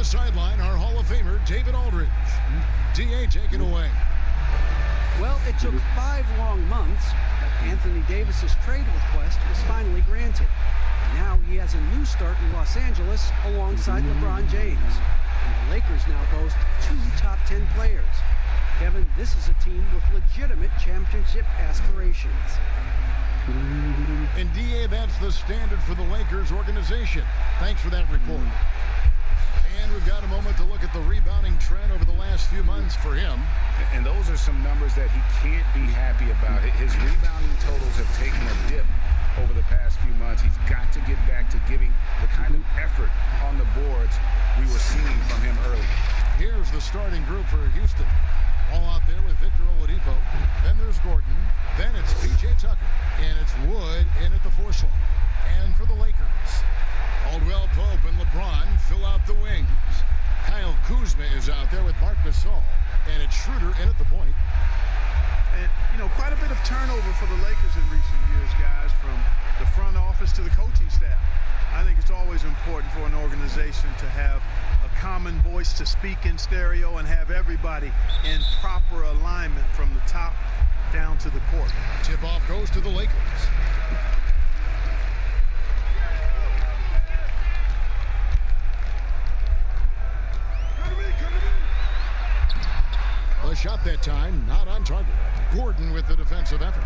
the sideline, our Hall of Famer, David Aldridge. D.A., take it away. Well, it took 5 long months, but Anthony Davis's trade request was finally granted. Now he has a new start in Los Angeles alongside LeBron James. And the Lakers now boast 2 top 10 players. Kevin, this is a team with legitimate championship aspirations. And D.A., that's the standard for the Lakers organization. Thanks for that report. And we've got a moment to look at the rebounding trend over the last few months for him. And those are some numbers that he can't be happy about. His rebounding totals have taken a dip over the past few months. He's got to get back to giving the kind of effort on the boards we were seeing from him early. Here's the starting group for Houston. All out there with Victor Oladipo. Then there's Gordon. Then it's P.J. Tucker. And it's Wood in at the 4 slot. And for the Lakers, Caldwell Pope and LeBron fill out the wings. Kyle Kuzma is out there with Marc Gasol. And it's Schroeder in at the point. And, you know, quite a bit of turnover for the Lakers in recent years, guys, from the front office to the coaching staff. I think it's always important for an organization to have a common voice to speak in stereo and have everybody in proper alignment from the top down to the court. Tip-off goes to the Lakers. A shot that time, not on target. Gordon with the defensive effort.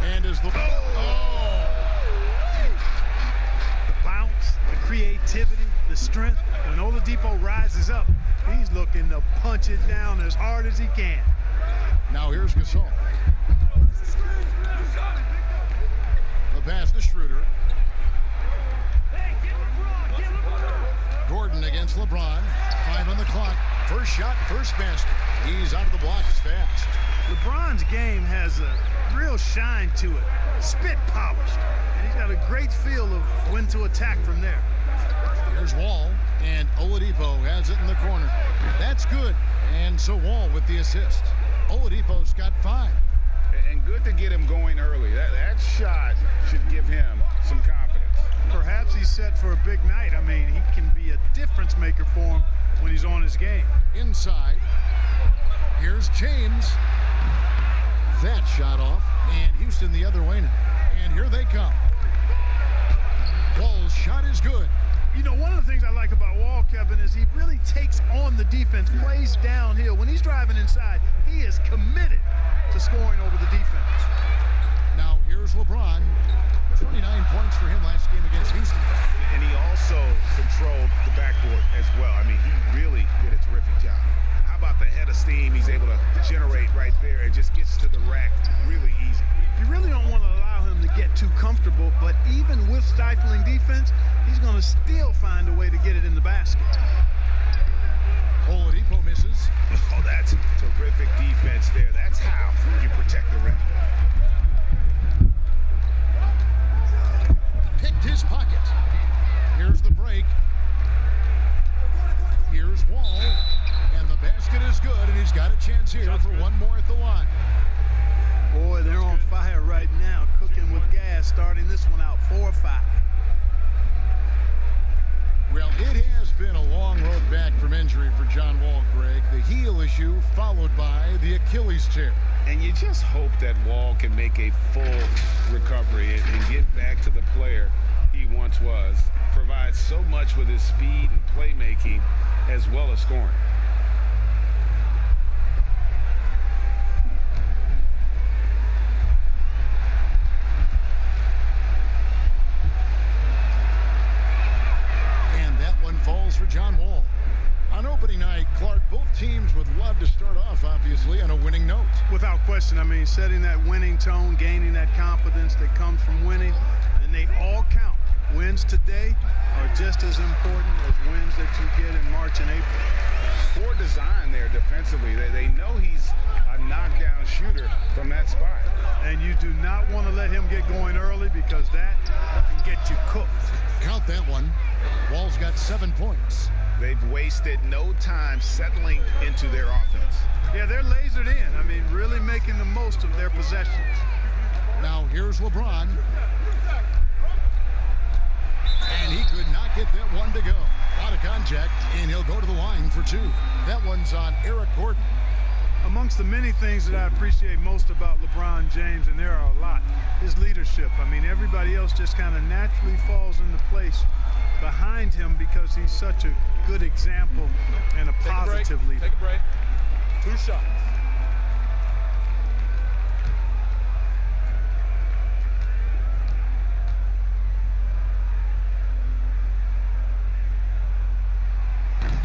And as the... Oh! The bounce, the creativity, the strength. When Oladipo rises up, he's looking to punch it down as hard as he can. Now here's Gasol. The pass to Schroeder. Gordon against LeBron. 5 on the clock. First shot, first basket. He's out of the blocks fast. LeBron's game has a real shine to it. Spit polished. And he's got a great feel of when to attack from there. Here's Wall, and Oladipo has it in the corner. That's good. And so Wall with the assist. Oladipo's got 5. And good to get him going early. That shot should give him some confidence. Perhaps he's set for a big night. I mean, he can be a difference maker for him when he's on his game. Inside. Here's James. That shot off. And Houston the other way now. And here they come. Wall's shot is good. You know, one of the things I like about Wall, Kevin, is he really takes on the defense, plays downhill. When he's driving inside, he is committed to scoring over the defense. Now here's LeBron. 29 points for him last game against Houston. And he also controlled the backboard as well. I mean, he really did a terrific job. How about the head of steam he's able to generate right there and just gets to the rack really easy. You really don't want to allow him to get too comfortable, but even with stifling defense, he's going to still find a way to get it in the basket. Oladipo misses. Oh, that's terrific defense there. That's how you protect the rim. Picked his pocket. Here's the break. Here's Wall. And the basket is good, and he's got a chance here for one more at the line. Boy, they're on fire right now, cooking with gas, starting this one out 4-5. Well, it has been a long road back from injury for John Wall, Greg. The heel issue followed by the Achilles tear. And you just hope that Wall can make a full recovery and get back to the player he once was. Provides so much with his speed and playmaking as well as scoring. And that one falls for John Wall. On opening night, Clark, both teams would love to start off, obviously, on a winning note. Without question, I mean, setting that winning tone, gaining that confidence that comes from winning, and they all count. Wins today are just as important as wins that you get in March and April. Poor design there defensively. They know he's a knockdown shooter from that spot. And you do not want to let him get going early because that can get you cooked. Count that one. Wall's got 7 points. They've wasted no time settling into their offense. Yeah, they're lasered in. I mean, really making the most of their possessions. Now here's LeBron. And he could not get that one to go. A lot of contact, and he'll go to the line for two. That one's on Eric Gordon. Amongst the many things that I appreciate most about LeBron James, and there are a lot, his leadership. I mean, everybody else just kind of naturally falls into place behind him because he's such a good example and a positive leader. Take a break. 2 shots.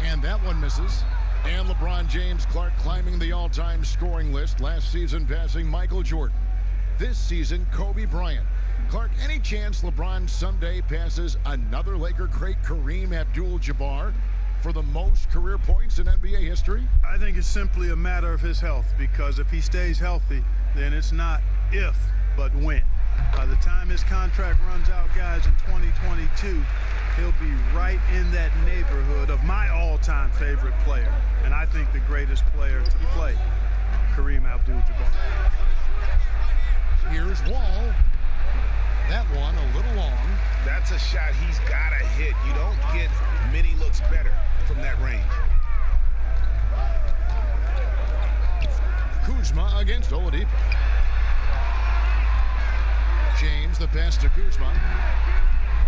And that one misses. And LeBron James Clark climbing the all-time scoring list, last season passing Michael Jordan. This season, Kobe Bryant. Clark, any chance LeBron someday passes another Laker great, Kareem Abdul-Jabbar, for the most career points in NBA history? I think it's simply a matter of his health, because if he stays healthy, then it's not if, but when. By the time his contract runs out, guys, in 2022, he'll be right in that neighborhood of my all-time favorite player, and I think the greatest player to play, Kareem Abdul-Jabbar. Here's Wall. That one a little long. That's a shot he's got to hit. You don't get many looks better from that range. Kuzma against Oladipo. James, the pass to Kuzma.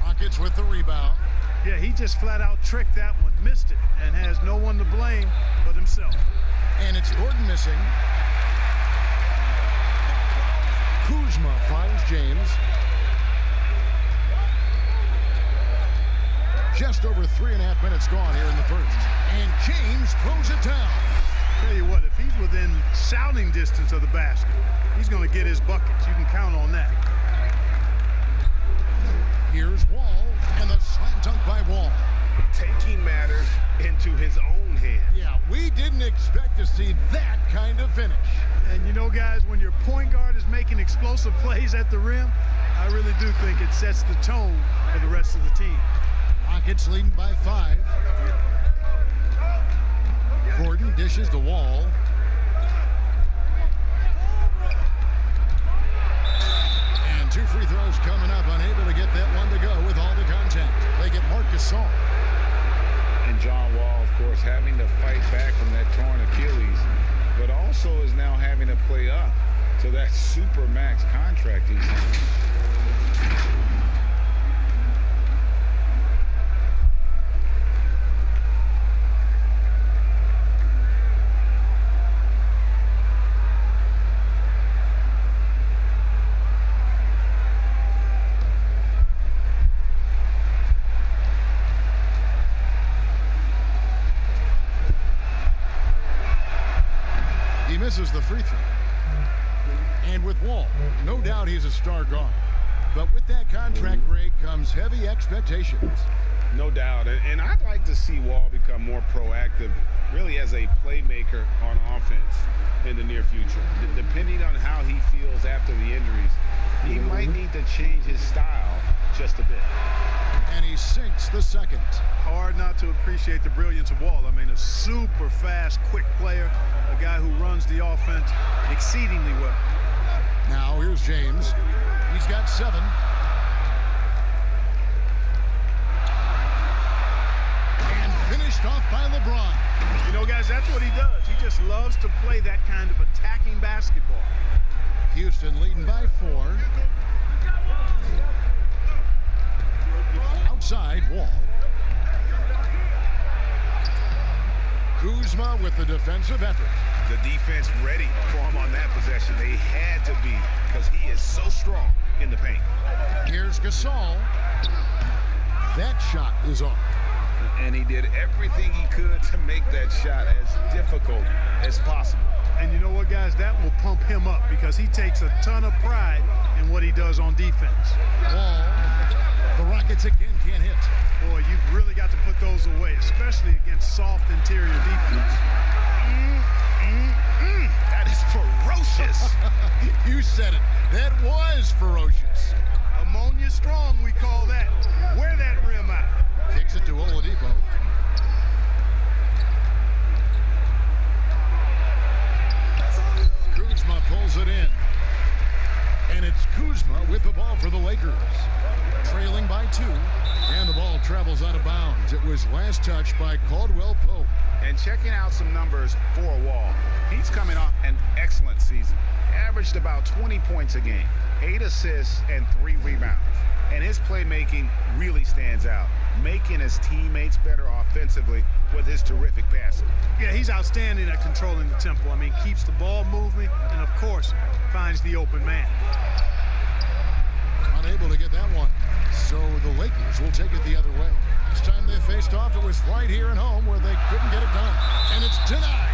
Rockets with the rebound. Yeah, he just flat out tricked that one, missed it, and has no one to blame but himself. And it's Gordon missing. Kuzma finds James. Just over 3.5 minutes gone here in the first. And James throws it down. Tell you what, if he's within shouting distance of the basket, he's going to get his buckets. You can count on that. Here's Wall, and the slam dunk by Wall. Taking matters into his own hands. Yeah, we didn't expect to see that kind of finish. And you know, guys, when your point guard is making explosive plays at the rim, I really do think it sets the tone for the rest of the team. Rockets leading by 5. Gordon dishes the Wall. And 2 free throws coming up, unable to get that one to go with all the contact. They get Marc Gasol. And John Wall, of course, having to fight back from that torn Achilles, but also is now having to play up to that super max contract he's in. Misses the free throw. And with Wall, no doubt he's a star guard. But with that contract break comes heavy expectations. No doubt. And I'd like to see Wall become more proactive, really as a playmaker on offense in the near future. Depending on how he feels after the injuries, he might need to change his style just a bit. And he sinks the second. Hard not to appreciate the brilliance of Wall. I mean, a super fast, quick player, a guy who runs the offense exceedingly well. Now here's James. He's got 7. And finished off by LeBron. You know, guys, that's what he does. He just loves to play that kind of attacking basketball. Houston leading by 4. Outside, Wall. Kuzma with the defensive effort. The defense ready for him on that possession. They had to be, because he is so strong in the paint. Here's Gasol. That shot is off. And he did everything he could to make that shot as difficult as possible. And you know what, guys? That will pump him up because he takes a ton of pride in what he does on defense. Wall. The Rockets again can't hit. Boy, you've really got to put those away, especially against soft interior defense. That is ferocious. You said it. That was ferocious. Ammonia strong, we call that. Wear that rim out. Kicks it to Oladipo. Kuzma pulls it in. And it's Kuzma with the ball for the Lakers. Trailing by 2. And the ball travels out of bounds. It was last touched by Caldwell Pope. And checking out some numbers for Wall. He's coming off an excellent season. Averaged about 20 points a game, 8 assists, and 3 rebounds. And his playmaking really stands out, making his teammates better offensively with his terrific passing. Yeah, he's outstanding at controlling the tempo. I mean, keeps the ball moving and, of course, finds the open man. Unable to get that one. So the Lakers will take it the other way. Last time they faced off, it was right here at home where they couldn't get it done. And it's denied.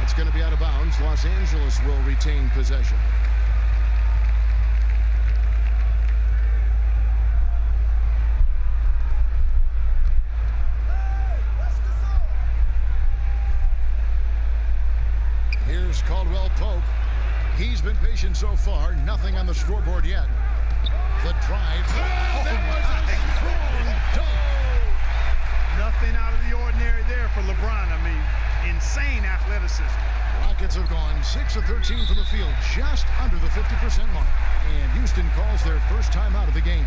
It's going to be out of bounds. Los Angeles will retain possession. Here's Caldwell Pope. He's been patient so far. Nothing on the scoreboard yet. The drive. Oh, that was a strong dunk. Nothing out of the ordinary there for LeBron. I mean, insane athleticism. Rockets have gone 6 of 13 from the field, just under the 50% mark. And Houston calls their first time out of the game.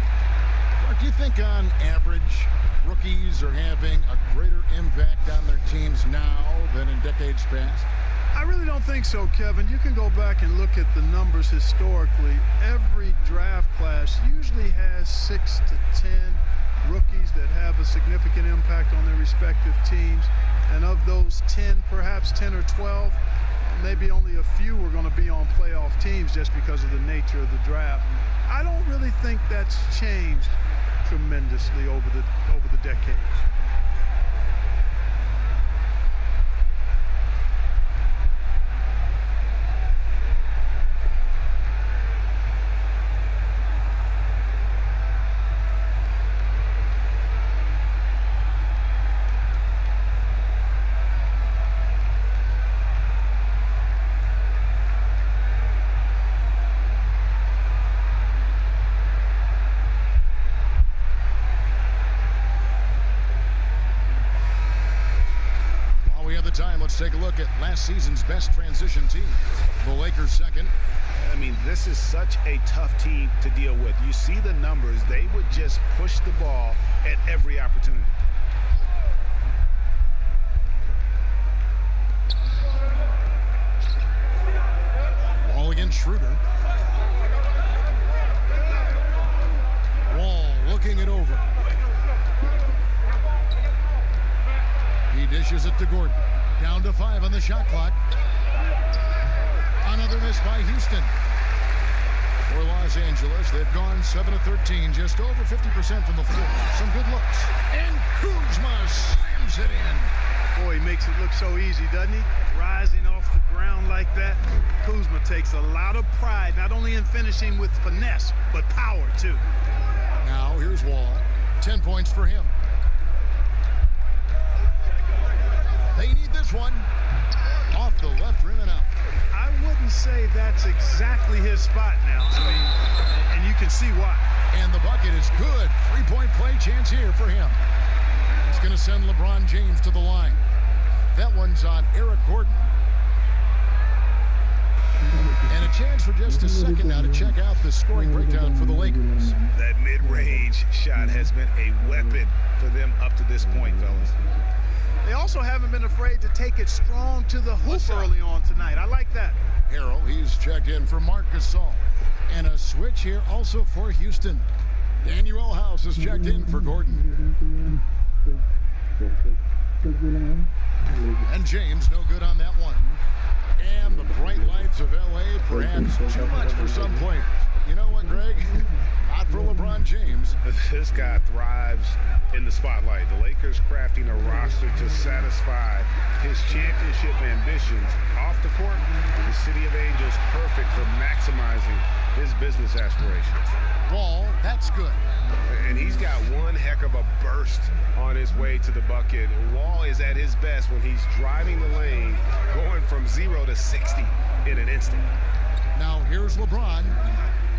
Mark, do you think on average rookies are having a greater impact on their teams now than in decades past? I really don't think so, Kevin. You can go back and look at the numbers historically. Every draft class usually has 6 to 10 rookies that have a significant impact on their respective teams. And of those 10, perhaps 10 or 12, maybe only a few are going to be on playoff teams just because of the nature of the draft. I don't really think that's changed tremendously over the decades. Time. Let's take a look at last season's best transition team. The Lakers second. I mean, this is such a tough team to deal with. You see the numbers. They would just push the ball at every opportunity. Wall against Schroeder. Wall looking it over. He dishes it to Gordon. Down to 5 on the shot clock. Another miss by Houston. For Los Angeles, they've gone 7 of 13, just over 50% from the floor. Some good looks. And Kuzma slams it in. Boy, he makes it look so easy, doesn't he? Rising off the ground like that. Kuzma takes a lot of pride, not only in finishing with finesse, but power, too. Now, here's Wall. 10 points for him. They need this one. Off the left rim and out. I wouldn't say that's exactly his spot now. I mean, and you can see why. And the bucket is good. 3-point play chance here for him. It's going to send LeBron James to the line. That one's on Eric Gordon. And a chance for just a second now to check out the scoring breakdown for the Lakers. That mid-range shot has been a weapon for them up to this point, fellas. They also haven't been afraid to take it strong to the hoop early on tonight. I like that. Harrell, he's checked in for Marc Gasol. And a switch here also for Houston. Daniel House is checked in for Gordon. And James no good on that one. And the bright lights of L.A. perhaps too much for some players. But you know what, Greg? Not for LeBron James. This guy thrives in the spotlight. The Lakers crafting a roster to satisfy his championship ambitions. Off the court, the City of Angels perfect for maximizing his business aspirations. Ball, that's good. And he's got one heck of a burst on his way to the bucket. Wall is at his best when he's driving the lane, going from 0 to 60 in an instant. Now here's LeBron.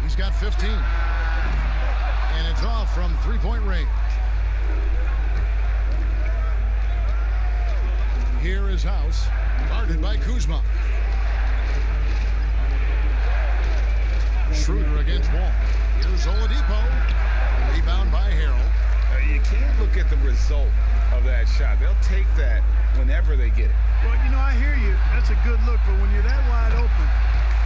He's got 15. And it's off from three-point range. Here is House, guarded by Kuzma. Schroeder against Wall. Here's Oladipo. Rebound by Harrell. You can't look at the result of that shot. They'll take that whenever they get it. Well, you know, I hear you. That's a good look, but when you're that wide open,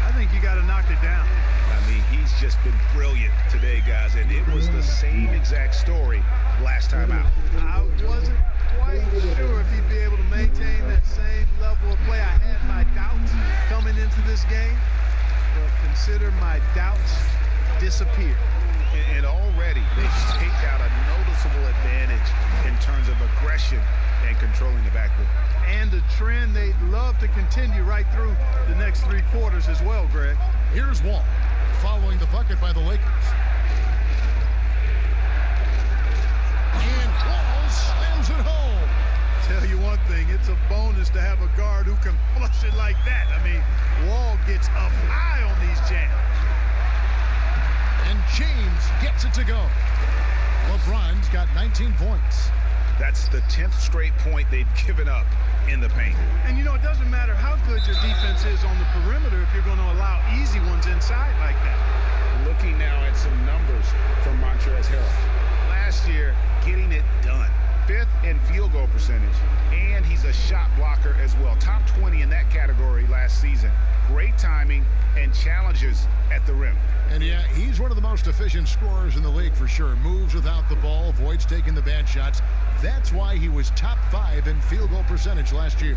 I think you got to knock it down. I mean, he's just been brilliant today, guys, and it was the same exact story last time out. I wasn't quite sure if he'd be able to maintain that same level of play. I had my doubts coming into this game, but consider my doubts disappeared. And already they've taken out a noticeable advantage in terms of aggression and controlling the backcourt. And the trend they'd love to continue right through the next 3 quarters as well, Greg. Here's Wall following the bucket by the Lakers. And Wall slams it home. Tell you one thing, it's a bonus to have a guard who can flush it like that. I mean, Wall gets up high on these jams. And James gets it to go. LeBron's got 19 points. That's the 10th straight point they've given up in the paint. And, you know, it doesn't matter how good your defense is on the perimeter if you're going to allow easy ones inside like that. Looking now at some numbers from Montrezl Harrell. Last year, getting it done. 5th in field goal percentage, and he's a shot blocker as well. Top 20 in that category last season. Great timing and challenges at the rim. And yeah, he's one of the most efficient scorers in the league for sure. Moves without the ball, avoids taking the bad shots. That's why he was top 5 in field goal percentage last year.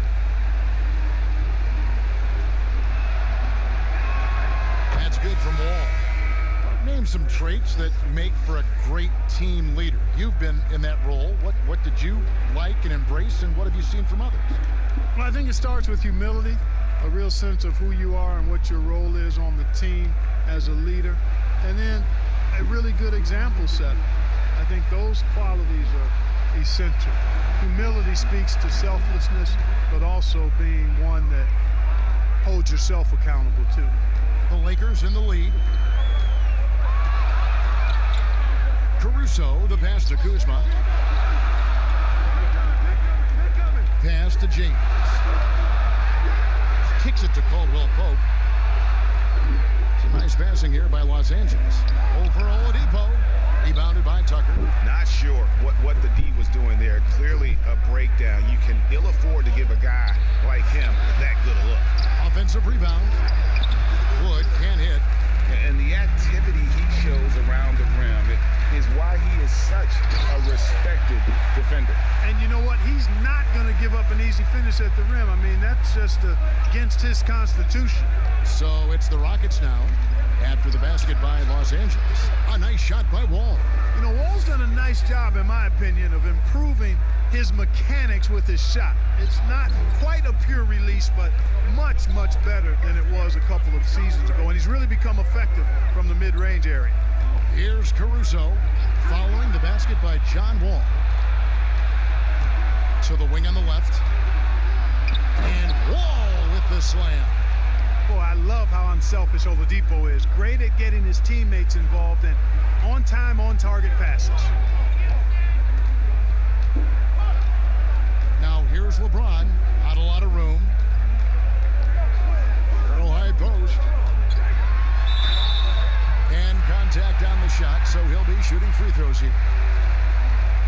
That's good from Wall. Name some traits that make for a great team leader. You've been in that role. What did you like and embrace, and what have you seen from others? Well, I think it starts with humility, a real sense of who you are and what your role is on the team as a leader, and then a really good example set. I think those qualities are essential. Humility speaks to selflessness, but also being one that holds yourself accountable too. The Lakers in the lead. Caruso, the pass to Kuzma. Pass to James. Kicks it to Caldwell Pope. Some nice passing here by Los Angeles. Over Oladipo. Rebounded by Tucker. Not sure what the D was doing there. Clearly a breakdown. You can ill afford to give a guy like him that good a look. Offensive rebound. Wood can't hit. And the activity he shows around the rim is why he is such a respected defender. And you know what? He's not going to give up an easy finish at the rim. I mean, that's just against his constitution. So it's the Rockets now after the basket by Los Angeles. A nice shot by Wall. You know, Wall's done a nice job, in my opinion, of improving his mechanics with his shot. It's not quite a pure release, but much, much better than it was a couple of seasons ago. And he's really become effective from the mid-range area. Here's Caruso following the basket by John Wall. To the wing on the left. And Wall with the slam. Boy, I love how unselfish Oladipo is. Great at getting his teammates involved and on-time, on-target passes. Now here's LeBron. Not a lot of room. Girl high post. And contact on the shot, so he'll be shooting free throws here.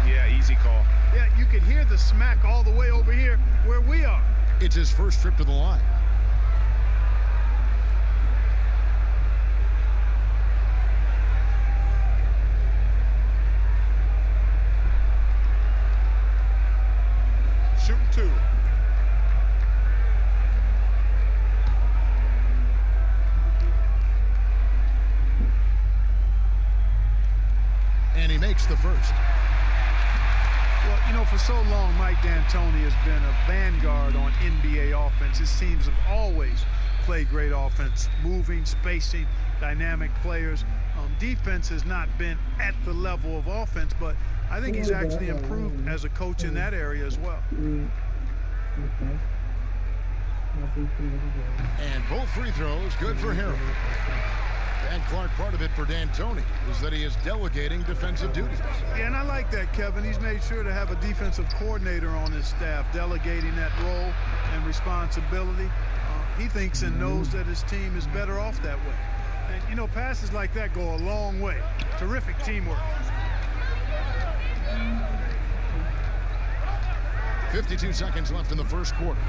Yeah, easy call. Yeah, you can hear the smack all the way over here where we are. It's his first trip to the line. Shooting 2. And he makes the first. Well, you know, for so long, Mike D'Antoni has been a vanguard on NBA offense. His teams have always played great offense, moving, spacing, dynamic players. Defense has not been at the level of offense, but I think he's actually improved as a coach in that area as well. And both free throws good for Harrell. And Clark, part of it for D'Antoni is that he is delegating defensive duties. Yeah, and I like that, Kevin. He's made sure to have a defensive coordinator on his staff, delegating that role and responsibility. He thinks and knows that his team is better off that way. And, you know, passes like that go a long way. Terrific teamwork. 52 seconds left in the first quarter.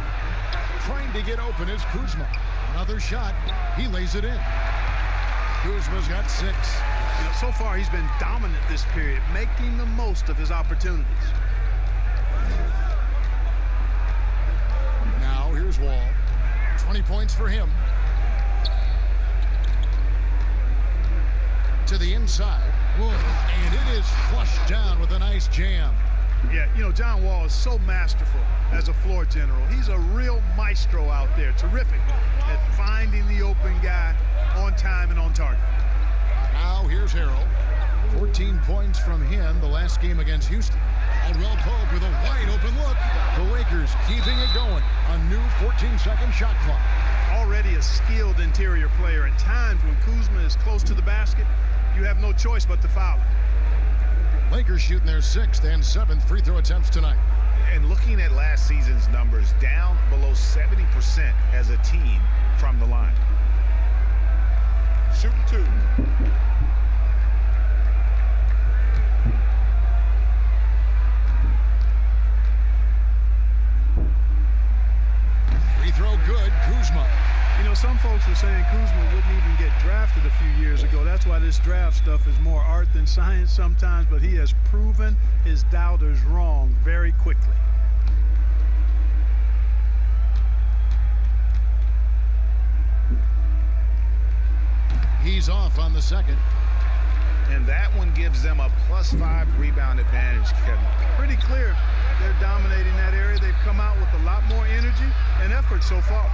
Trying to get open is Kuzma. Another shot. He lays it in. Kuzma's got 6. You know, so far he's been dominant this period, making the most of his opportunities. Now here's Wall. 20 points for him. To the inside. Wood. And it is flushed down with a nice jam. Yeah, you know, John Wall is so masterful as a floor general. He's a real maestro out there. Terrific at finding the open guy on time and on target. Now here's Harrell. 14 points from him the last game against Houston. Aldwell Pope with a wide open look. The Lakers keeping it going. A new 14-second shot clock. Already a skilled interior player. At times when Kuzma is close to the basket, you have no choice but to foul him. Lakers shooting their 6th and 7th free throw attempts tonight. And looking at last season's numbers, down below 70% as a team from the line. Shooting 2. Free throw good. Kuzma. You know, some folks are saying Kuzma wouldn't even get drafted a few years ago. That's why this draft stuff is more art than science sometimes, but he has proven his doubters wrong very quickly. He's off on the second. And that one gives them a +5 rebound advantage, Kevin. Pretty clear they're dominating that area. They've come out with a lot more energy and effort so far.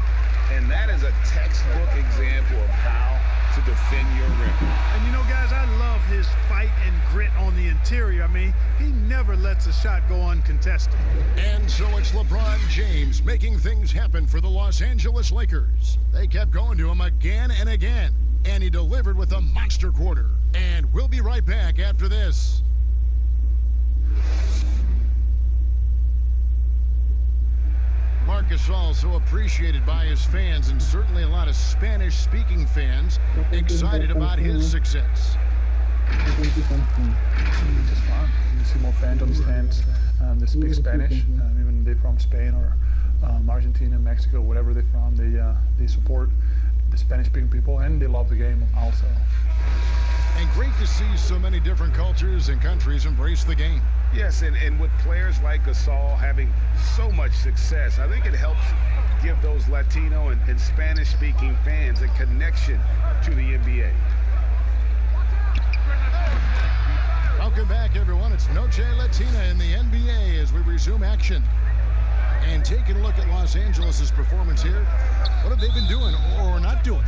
And that is a textbook example of how to defend your rim. And you know, guys, I love his fight and grit on the interior. I mean, he never lets a shot go uncontested. And so it's LeBron James making things happen for the Los Angeles Lakers. They kept going to him again and again, and he delivered with a monster quarter. And we'll be right back after this. Marc Gasol so appreciated by his fans, and certainly a lot of Spanish-speaking fans excited about his success. It's just fun. You see more fans on the stands. They speak Spanish, even they're from Spain or Argentina, Mexico, whatever they're from. They support the Spanish-speaking people, and they love the game also. And great to see so many different cultures and countries embrace the game. Yes, and with players like Gasol having so much success, I think it helps give those Latino and Spanish-speaking fans a connection to the NBA. Welcome back, everyone. It's Noche Latina in the NBA as we resume action. And taking a look at Los Angeles' performance here, what have they been doing or not doing?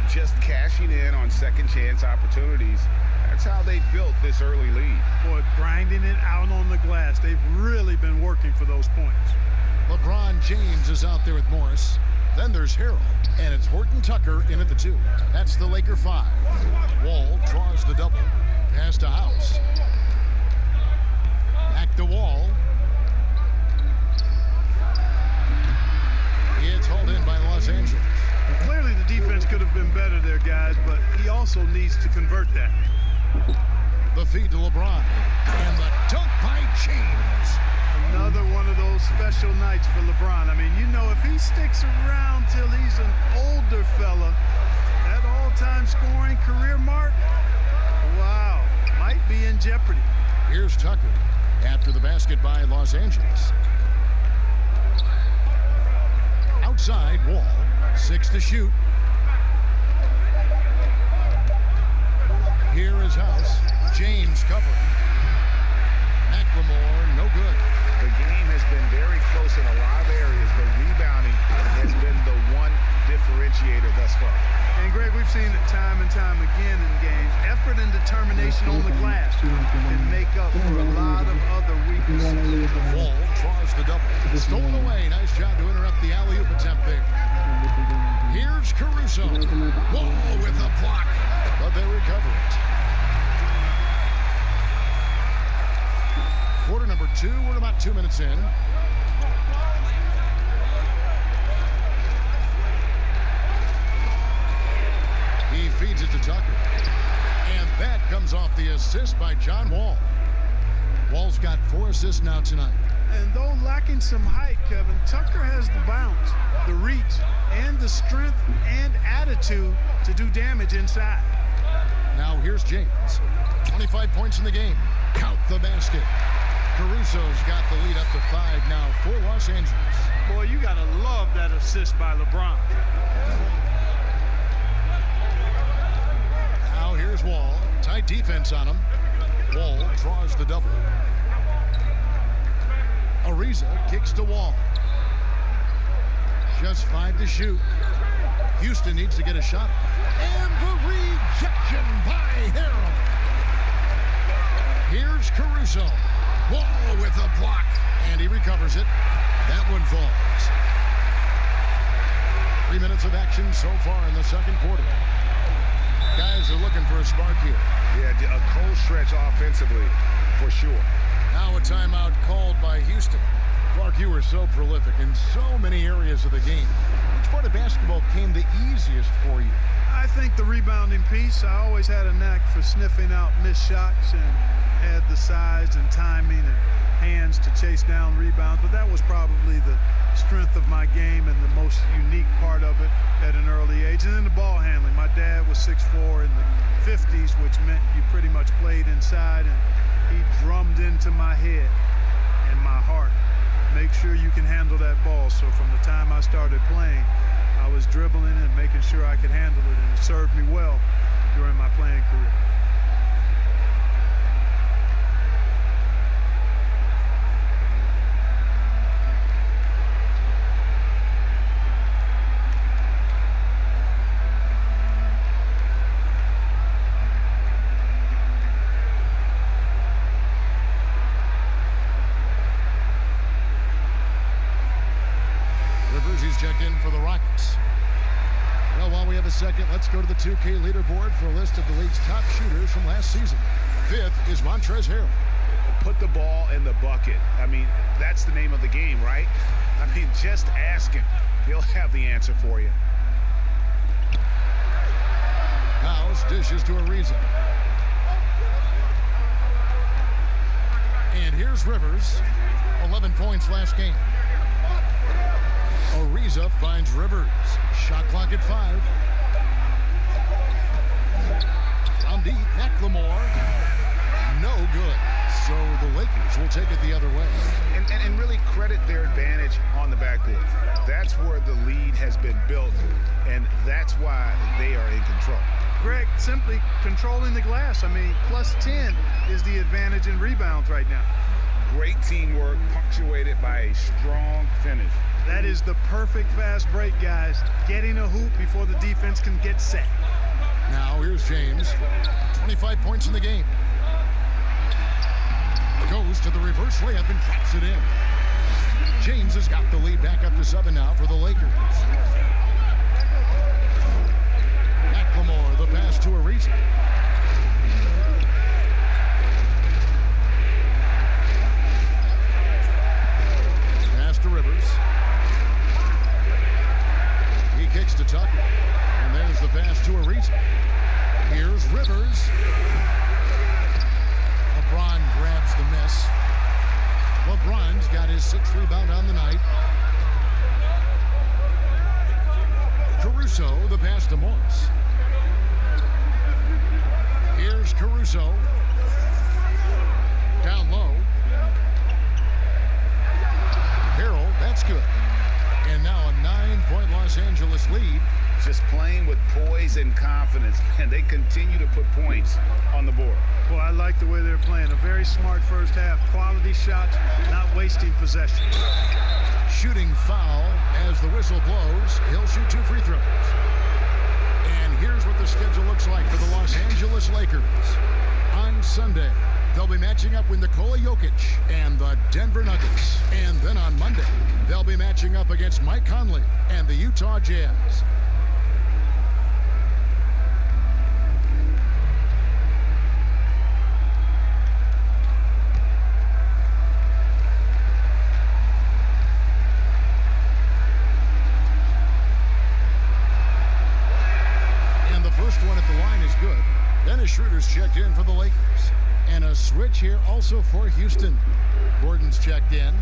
Just cashing in on second chance opportunities. That's how they built this early lead. Boy, grinding it out on the glass. They've really been working for those points. LeBron James is out there with Morris. Then there's Harrell, and it's Horton Tucker in at the 2. That's the Laker 5. Wall draws the double. Pass to House. Back to Wall. It's hauled in by Los Angeles. Clearly the defense could have been better there, guys, but he also needs to convert that. The feed to LeBron. And the dunk by James. Another one of those special nights for LeBron. I mean, you know, if he sticks around till he's an older fella, that all-time scoring career mark, wow, might be in jeopardy. Here's Tucker after the basket by Los Angeles. Outside, Wall. 6 to shoot. Here is House. James covering. McLemore, no good. The game has been very close in a lot of areas, but rebounding has been the one differentiator thus far. And Greg, we've seen it time and time again in games. Effort and determination on the glass can make up for a lot of other weaknesses. Wall draws the double. Stolen away. Nice job to interrupt the alley-oop attempt there. Here's Caruso. Wall with a block, but they recover it. Quarter number 2. We're about 2 minutes in. He feeds it to Tucker. And that comes off the assist by John Wall. Wall's got 4 assists now tonight. And though lacking some height, Kevin, Tucker has the bounce, the reach, and the strength and attitude to do damage inside. Now here's James. 25 points in the game. Count the basket. Caruso's got the lead up to 5 now for Los Angeles. Boy, you got to love that assist by LeBron. Now here's Wall. Tight defense on him. Wall draws the double. Ariza kicks to Wall. Just 5 to shoot. Houston needs to get a shot. And the rejection by Harrell. Here's Caruso. Wall with a block. And he recovers it. That one falls. 3 minutes of action so far in the second quarter. Guys are looking for a spark here. Yeah, a cold stretch offensively, for sure. Now a timeout called by Houston. Clark, you were so prolific in so many areas of the game. Which part of basketball came the easiest for you? I think the rebounding piece. I always had a knack for sniffing out missed shots and had the size and timing and hands to chase down rebounds. But that was probably the strength of my game and the most unique part of it at an early age. And then the ball handling. My dad was 6'4" in the 50s, which meant you pretty much played inside, and he drummed into my head and my heart, make sure you can handle that ball. So from the time I started playing, I was dribbling and making sure I could handle it, and it served me well during my playing career. Checked in for the Rockets. Well, while we have a second, let's go to the 2K leaderboard for a list of the league's top shooters from last season. 5th is Montrezl Harrell. Put the ball in the bucket. I mean, that's the name of the game, right? I mean, just ask him. He'll have the answer for you. House dishes to Ariza. And here's Rivers. 11 points last game. Ariza finds Rivers. Shot clock at 5. From deep, McLemore. No good. So the Lakers will take it the other way. And really credit their advantage on the backboard. That's where the lead has been built, and that's why they are in control. Greg, simply controlling the glass. I mean, plus 10 is the advantage in rebounds right now. Great teamwork, punctuated by a strong finish. That is the perfect fast break, guys. Getting a hoop before the defense can get set. Now here's James. 25 points in the game. Goes to the reverse layup and drops it in. James has got the lead back up to 7 now for the Lakers. McLemore, the pass to Ariza. Pass to Rivers. He kicks to Tucker. And there's the pass to Ariza. Here's Rivers. LeBron grabs the miss. LeBron's got his 6th rebound on the night. Caruso, the pass to Morris. Here's Caruso. Down low. Harrell, that's good. And now a 9-point Los Angeles lead. Just playing with poise and confidence, and they continue to put points on the board. Well, I like the way they're playing. A very smart first half. Quality shots, not wasting possession. Shooting foul as the whistle blows. He'll shoot 2 free throws. And here's what the schedule looks like for the Los Angeles Lakers. On Sunday, they'll be matching up with Nikola Jokic and the Denver Nuggets. And then on Monday, they'll be matching up against Mike Conley and the Utah Jazz. One at the line is good. Dennis Schroeder's checked in for the Lakers. And a switch here also for Houston. Gordon's checked in.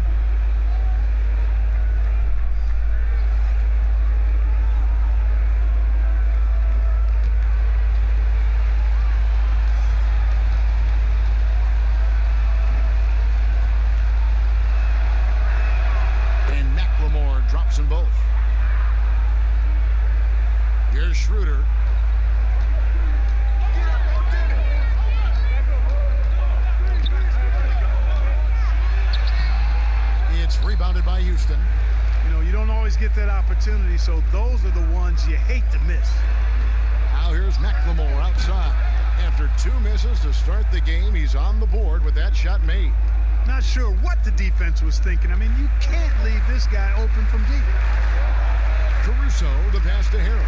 McLemore drops them both. Here's Schroeder. It's rebounded by Houston. You know, you don't always get that opportunity, so those are the ones you hate to miss. Now here's McLemore outside. After 2 misses to start the game, he's on the board with that shot made. Not sure what the defense was thinking. I mean, you can't leave this guy open from deep. Caruso, the pass to Harrell.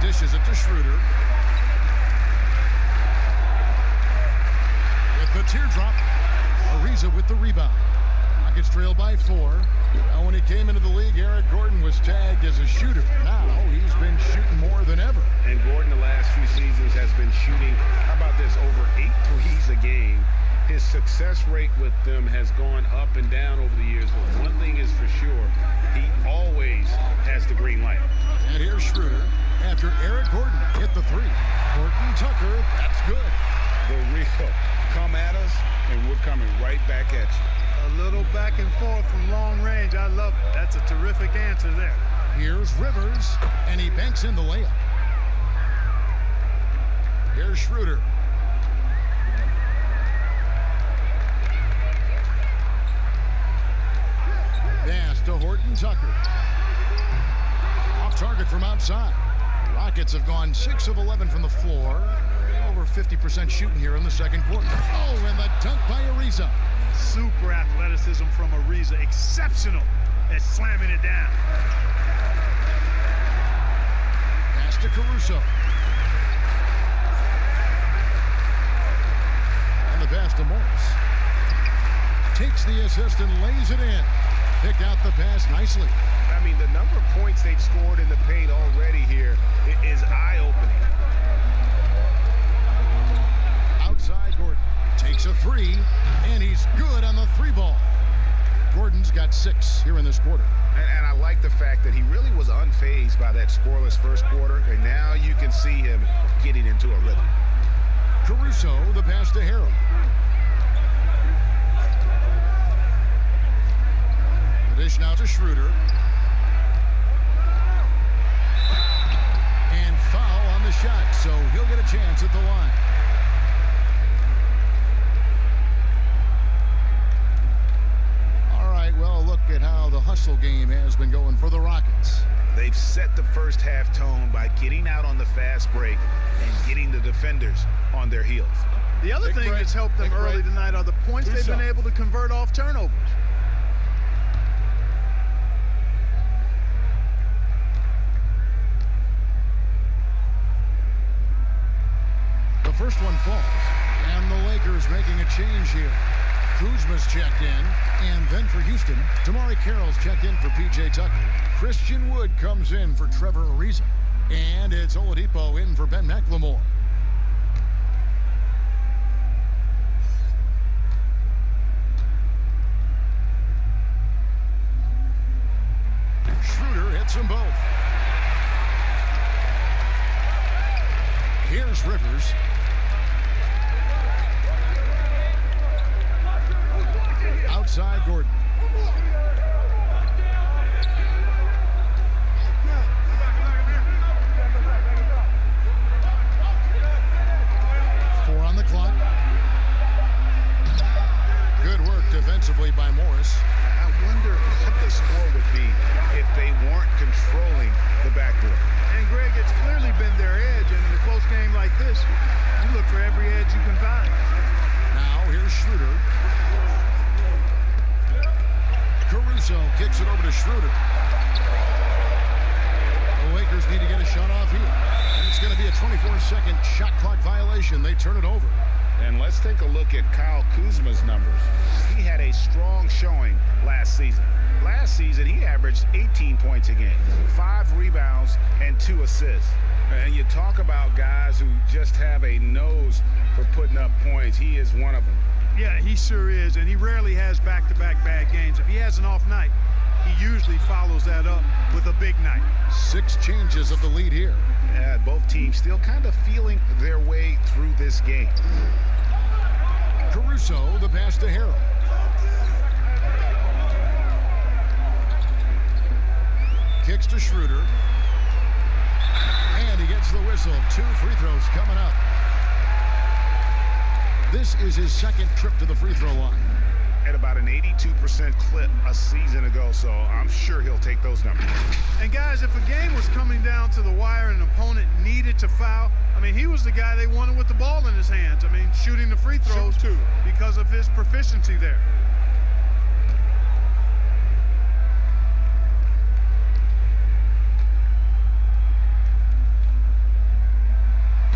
Dishes it to Schroeder. With the teardrop, Ariza with the rebound. Rockets trail by 4. Now, when he came into the league, Eric Gordon was tagged as a shooter. Now he's been shooting more than ever. And Gordon the last few seasons has been shooting, how about this, over 8 threes a game. His success rate with them has gone up and down over the years, but one thing is for sure, he always has the green light. And here's Schroeder after Eric Gordon hit the 3. Horton Tucker, that's good. The real, come at us, and we're coming right back at you. A little back and forth from long range. I love it. That's a terrific answer there. Here's Rivers, and he banks in the layup. Here's Schroeder. Pass to Horton Tucker. Off target from outside. Rockets have gone 6 of 11 from the floor. Over 50% shooting here in the second quarter. Oh, and the dunk by Ariza. Super athleticism from Ariza. Exceptional at slamming it down. Pass to Caruso. And the pass to Morris. Takes the assist and lays it in. Picked out the pass nicely. I mean, the number of points they've scored in the paint already here is eye-opening. Outside Gordon. Takes a 3, and he's good on the 3-ball. Gordon's got 6 here in this quarter. And I like the fact that he really was unfazed by that scoreless first quarter, and now you can see him getting into a rhythm. Caruso, the pass to Harrell. The dish now to Schroeder. And foul on the shot, so he'll get a chance at the line. Well, look at how the hustle game has been going for the Rockets. They've set the first half tone by getting out on the fast break and getting the defenders on their heels. The other thing that's helped them early tonight are the points they've been able to convert off turnovers. The first one falls, and the Lakers making a change here. Kuzma's checked in, and then for Houston, Damari Carroll's checked in for P.J. Tucker. Christian Wood comes in for Trevor Ariza, and it's Oladipo in for Ben McLemore. Schroeder hits them both. Here's Rivers. Outside Gordon. Four on the clock. Good work defensively by Morris. I wonder what the score would be if they weren't controlling the backboard. And Greg, it's clearly been their edge, and in a close game like this, you look for every edge you can find. Now here's Schroeder. Caruso kicks it over to Schroeder. The Lakers need to get a shot off here. And it's going to be a 24-second shot clock violation. They turn it over. And let's take a look at Kyle Kuzma's numbers. He had a strong showing last season. Last season, he averaged 18 points a game, 5 rebounds, and 2 assists. And you talk about guys who just have a nose for putting up points. He is one of them. Yeah, he sure is, and he rarely has back-to-back bad games. If he has an off night, he usually follows that up with a big night. 6 changes of the lead here. Yeah, both teams still kind of feeling their way through this game. Caruso, the pass to Harrell. Kicks to Schroeder. And he gets the whistle. 2 free throws coming up. This is his second trip to the free throw line. At about an 82% clip a season ago, so I'm sure he'll take those numbers. And guys, if a game was coming down to the wire and an opponent needed to foul, I mean, he was the guy they wanted with the ball in his hands. I mean, shooting the free throws too because of his proficiency there.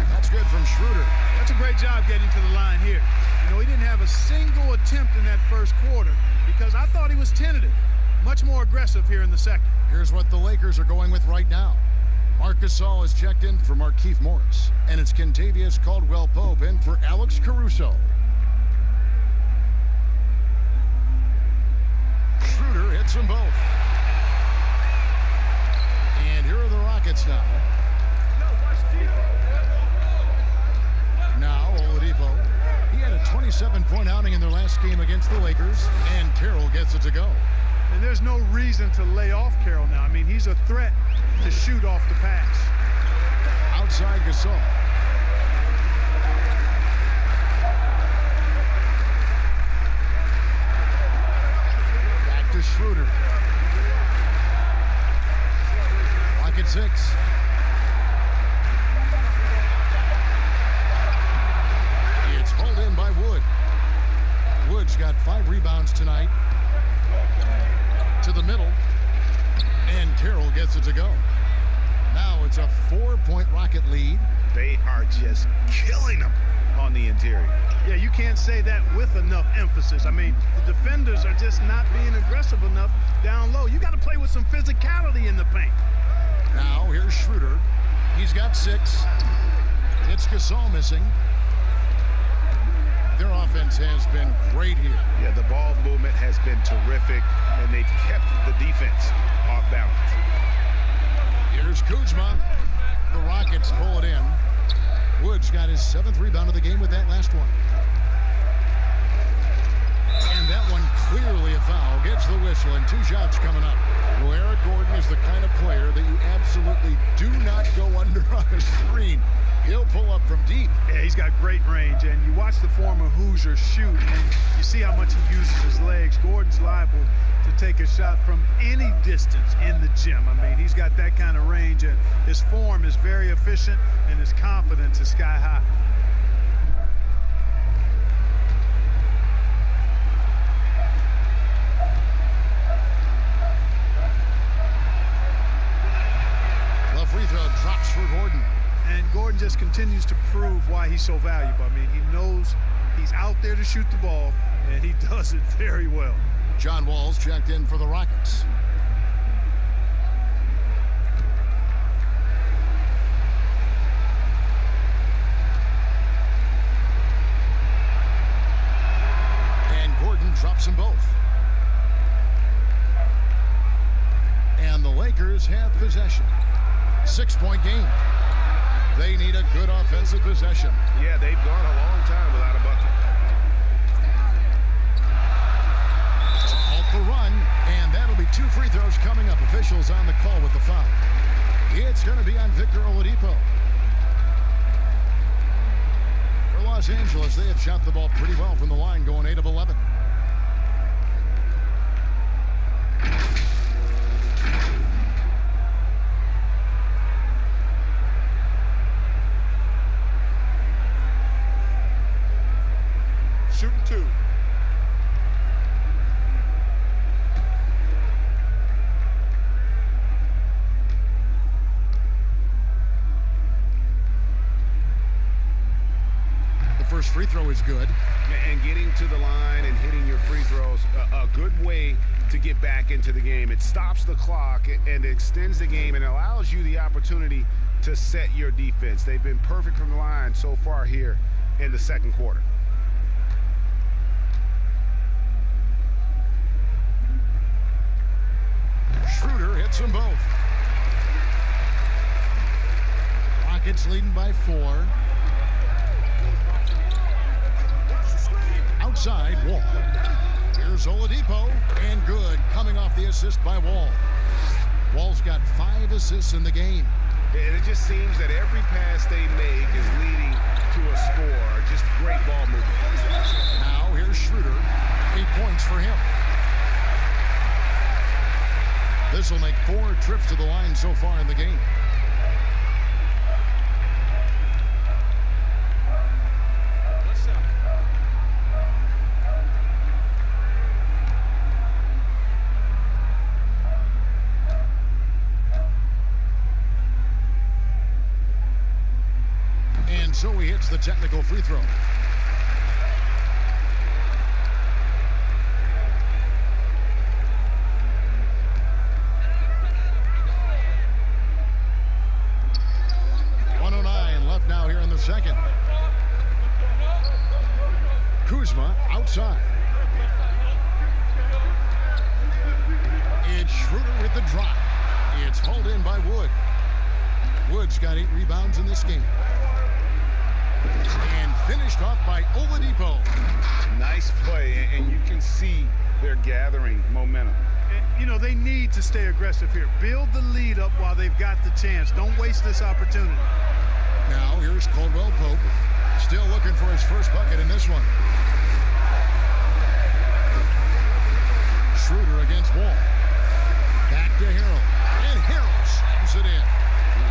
That's good from Schroeder. That's a great job getting to the line here. You know, he didn't have a single attempt in that first quarter because I thought he was tentative. Much more aggressive here in the second. Here's what the Lakers are going with right now. Marc Gasol is checked in for Markieff Morris. And it's Kentavious Caldwell-Pope in for Alex Caruso. Schroeder hits them both. And here are the Rockets now. Now, Oladipo. He had a 27-point outing in their last game against the Lakers, and Carroll gets it to go. And there's no reason to lay off Carroll now. I mean, he's a threat to shoot off the pass. Outside Gasol. Back to Schroeder. Lock at 6. It's hauled in by Wood. Wood's got 5 rebounds tonight. To the middle. And Carroll gets it to go. Now it's a 4-point Rocket lead. They are just killing them on the interior. Yeah, you can't say that with enough emphasis. I mean, the defenders are just not being aggressive enough down low. You got to play with some physicality in the paint. Now here's Schroeder. He's got 6. It's Gasol missing. Their offense has been great here. Yeah, the ball movement has been terrific, and they've kept the defense off balance. Here's Kuzma. The Rockets pull it in. Woods got his 7th rebound of the game with that last one. And that one clearly a foul. Gets the whistle, and 2 shots coming up. Well, Eric Gordon is the kind of player that you absolutely do not go under on a screen. He'll pull up from deep. Yeah, he's got great range, and you watch the former Hoosier shoot, and you see how much he uses his legs. Gordon's liable to take a shot from any distance in the gym. I mean, he's got that kind of range, and his form is very efficient, and his confidence is sky high. The free throw drops for Gordon. And Gordon just continues to prove why he's so valuable. I mean, he knows he's out there to shoot the ball, and he does it very well. John Wall's checked in for the Rockets. And Gordon drops them both. And the Lakers have possession. 6-point game. They need a good offensive possession. Yeah, they've gone a long time without a bucket. Halt the run, and that'll be 2 free throws coming up. Officials on the call with the foul. It's going to be on Victor Oladipo. For Los Angeles, they have shot the ball pretty well from the line, going 8 of 11. Shooting 2. The first free throw is good. And getting to the line and hitting your free throws, a good way to get back into the game. It stops the clock and extends the game and allows you the opportunity to set your defense. They've been perfect from the line so far here in the second quarter. Schroeder hits them both. Rockets leading by 4. outside, Wall. Here's Oladipo, and good, coming off the assist by Wall. Wall's got 5 assists in the game. And it just seems that every pass they make is leading to a score. Just great ball movement. Now here's Schroeder. 8 points for him. This will make 4 trips to the line so far in the game. And so he hits the technical free throw. Left now here in the second. Kuzma outside. It's Schroeder with the drop. It's hauled in by Wood. Wood's got 8 rebounds in this game. And finished off by Oladipo. Nice play, and you can see they're gathering momentum. You know, they need to stay aggressive here. Build the lead up while they've got the chance. Don't waste this opportunity. Now here's Caldwell Pope, still looking for his first bucket in this one. Schroeder against Wall. Back to Harrell, and Harrell slams it in.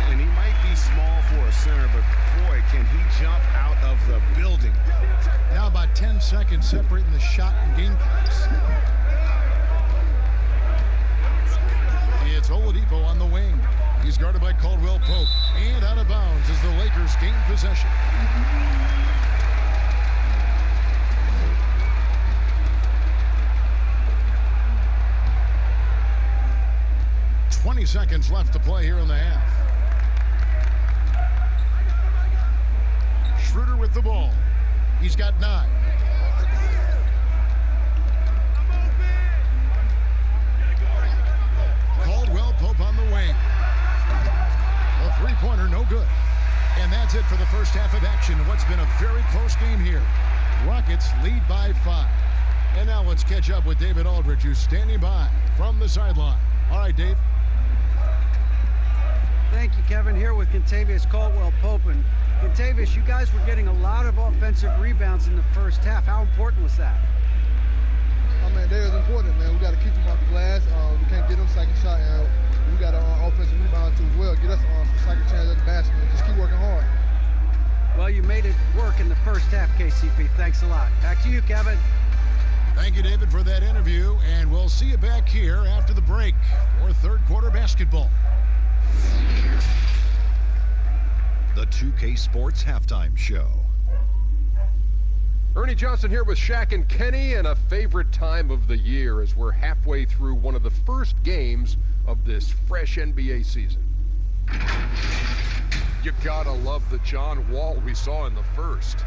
And he might be small for a center, but boy, can he jump out of the building. Now about 10 seconds separating the shot and game clocks. It's Oladipo on the wing. He's guarded by Caldwell Pope. And out of bounds as the Lakers gain possession. Seconds left to play here in the half. Schroeder with the ball. He's got 9. Caldwell Pope on the wing. A 3-pointer, no good. And that's it for the first half of action. What's been a very close game here. Rockets lead by 5. And now let's catch up with David Aldridge, who's standing by from the sideline. All right, Dave. Thank you, Kevin. Here with Kentavious Caldwell-Pope. And Kentavious, you guys were getting a lot of offensive rebounds in the first half. How important was that? I mean, that is important, man. We got to keep them off the glass. We can't get them second shot, and we got an offensive rebound too as well. Get us some second chance at the basket. Just keep working hard. Well, you made it work in the first half, KCP. Thanks a lot. Back to you, Kevin. Thank you, David, for that interview, and we'll see you back here after the break for third quarter basketball. The 2K Sports Halftime Show. Ernie Johnson here with Shaq and Kenny, and a favorite time of the year as we're halfway through one of the first games of this fresh NBA season. You gotta love the John Wall we saw in the first.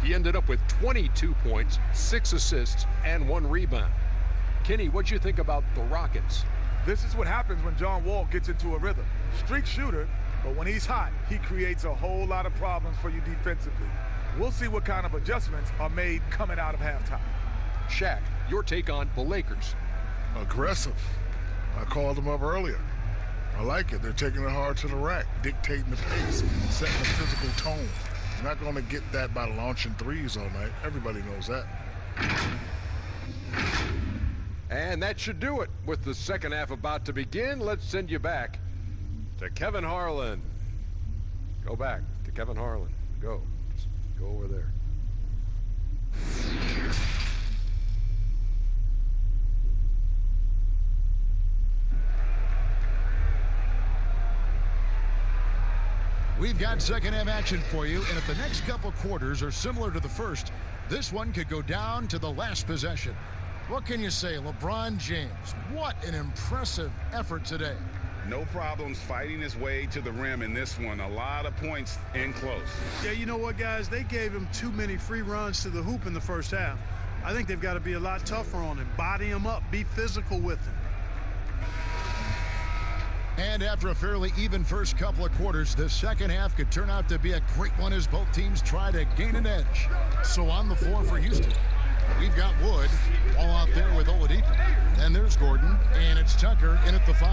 He ended up with 22 points, 6 assists, and 1 rebound. Kenny, what'd you think about the Rockets? This is what happens when John Wall gets into a rhythm. Streak shooter, but when he's hot, he creates a whole lot of problems for you defensively. We'll see what kind of adjustments are made coming out of halftime. Shaq, your take on the Lakers. Aggressive. I called them up earlier. I like it. They're taking it hard to the rack, dictating the pace, setting a physical tone. You're not going to get that by launching threes all night. Everybody knows that. And that should do it. With the second half about to begin, let's send you back to Kevin Harlan. Go back to Kevin Harlan. Go. Just go over there. We've got second half action for you, and if the next couple quarters are similar to the first, this one could go down to the last possession. What can you say, LeBron James? What an impressive effort today. No problems fighting his way to the rim in this one. A lot of points in close. Yeah, you know what, guys? They gave him too many free runs to the hoop in the first half. I think they've got to be a lot tougher on him. Body him up. Be physical with him. And after a fairly even first couple of quarters, the second half could turn out to be a great one as both teams try to gain an edge. So on the floor for Houston, We've got Wood all out there with Oladipo. Then there's Gordon, and it's Tucker in at the 5.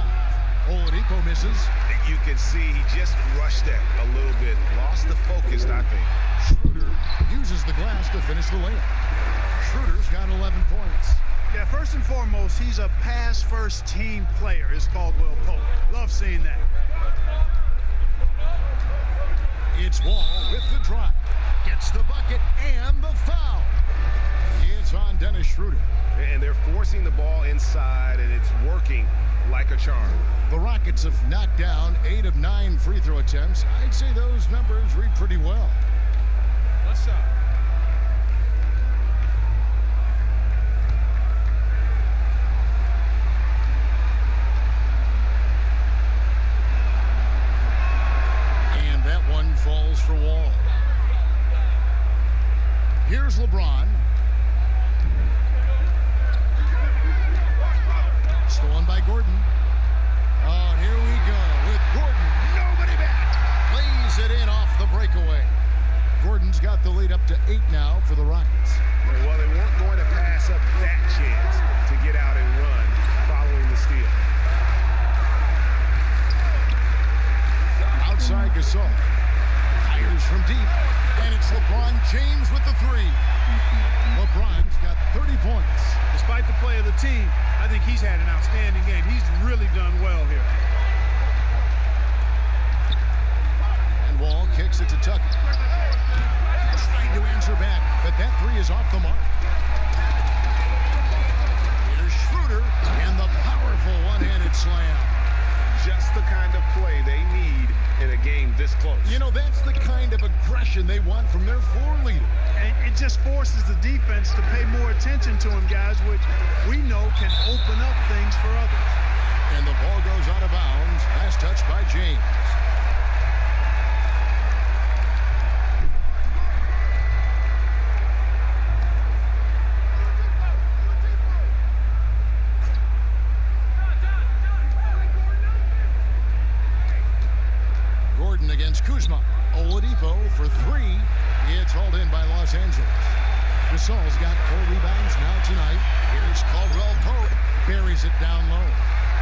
Oladipo misses. You can see he just rushed that a little bit. Lost the focus, I think. Schroeder uses the glass to finish the layup. Schroeder's got 11 points. Yeah, first and foremost, he's a pass-first team player, is Caldwell Pope. Love seeing that. It's Wall with the drive. Gets the bucket and the foul. It's on Dennis Schroeder. And they're forcing the ball inside, and it's working like a charm. The Rockets have knocked down 8 of 9 free throw attempts. I'd say those numbers read pretty well. What's up? And that one falls for Wall. Here's LeBron. Stolen by Gordon. Oh, here we go with Gordon. Nobody back. Lays it in off the breakaway. Gordon's got the lead up to 8 now for the Rockets. Well, they weren't going to pass up that chance to get out and run following the steal. Outside Gasol. Fires from deep. And it's LeBron James with the 3. LeBron's got 30 points. Despite the play of the team, I think he's had an outstanding game. He's really done well here. And Wall kicks it to Tucker. Trying to answer back, but that 3 is off the mark. Here's Schroeder and the powerful one-handed slam. Just the kind of play they need in a game this close. You know, that's the kind of aggression they want from their floor leader. And it just forces the defense to pay more attention to him, guys, which we know can open up things for others. And the ball goes out of bounds. Last touch by James. Gordon against Kuzma. Oladipo for 3. It's hauled in by Los Angeles. Gasol's got 4 rebounds now tonight. Here's Caldwell Pope. Buries it down low.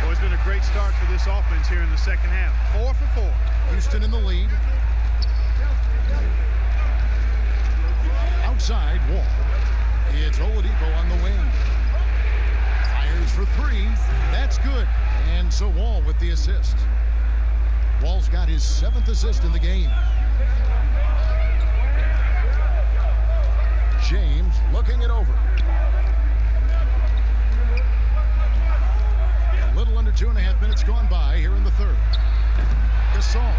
Well, it's been a great start for this offense here in the second half. 4 for 4. Houston in the lead. Outside Wall. It's Oladipo on the wing. Fires for 3. That's good. And so Wall with the assist. Wall's got his 7th assist in the game. James looking it over. A little under 2.5 minutes gone by here in the 3rd. Gasol.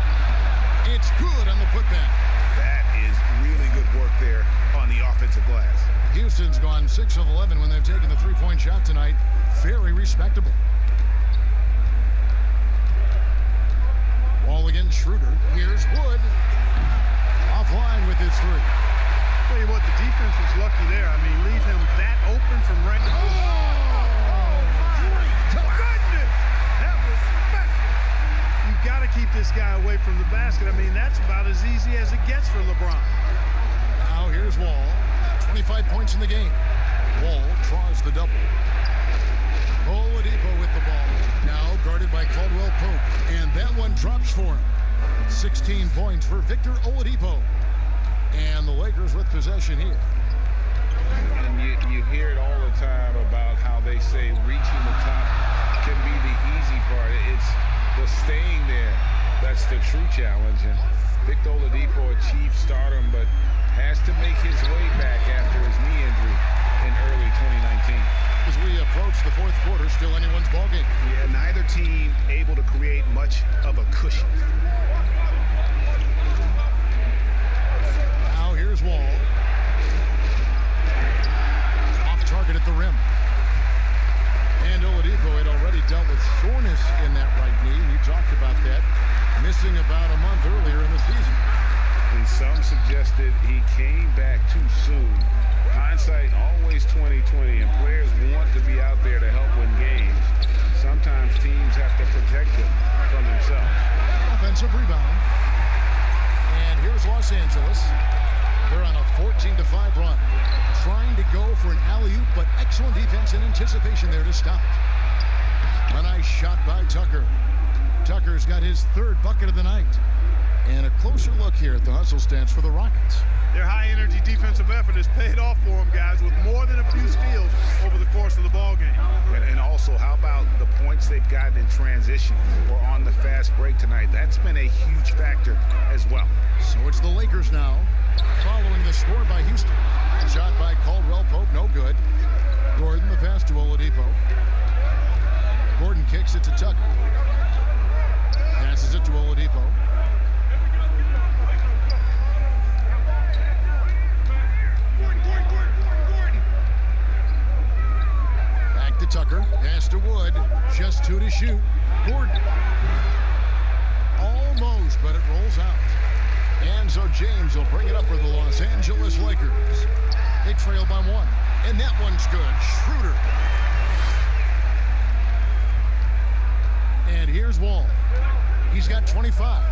It's good on the putback. That is really good work there on the offensive glass. Houston's gone 6 of 11 when they've taken the 3-point shot tonight. Very respectable. Wall against Schroeder. Here's Wood. Offline with his 3. Tell you what, the defense was lucky there. I mean, leave him that open from right. Oh, Goodness! That was special. You got to keep this guy away from the basket. I mean, that's about as easy as it gets for LeBron. Now here's Wall. 25 points in the game. Wall draws the double. Oladipo with the ball. Now guarded by Caldwell Pope. And that one drops for him. 16 points for Victor Oladipo. And the Lakers with possession here. And you hear it all the time about how they say reaching the top can be the easy part. It's the staying there that's the true challenge. And Victor Oladipo achieved stardom, but has to make his way back after his knee injury in early 2019. As we approach the 4th quarter, still anyone's ballgame. Yeah, neither team able to create much of a cushion. Now here's Wall. Off target at the rim. And Oladipo had already dealt with soreness in that right knee. We talked about that. Missing about a month earlier in the season. And some suggested he came back too soon. Hindsight always 20/20, and players want to be out there to help win games. Sometimes teams have to protect them from themselves. Offensive rebound. And here's Los Angeles. They're on a 14-5 run. Trying to go for an alley-oop, but excellent defense and anticipation there to stop it. A nice shot by Tucker. Tucker's got his third bucket of the night. And a closer look here at the hustle stats for the Rockets. Their high-energy defensive effort has paid off for them, guys, with more than a few steals over the course of the ball game. And also, how about the points they've gotten in transition or on the fast break tonight? That's been a huge factor as well. So it's the Lakers now, following the score by Houston. Shot by Caldwell Pope, no good. Gordon, the pass to Oladipo. Gordon kicks it to Tucker. Passes it to Oladipo. Back to Tucker. Pass to Wood. Just 2 to shoot. Gordon. Almost, but it rolls out. And so James will bring it up for the Los Angeles Lakers. They trail by 1. And that one's good. Schroeder. And here's Wall. He's got 25.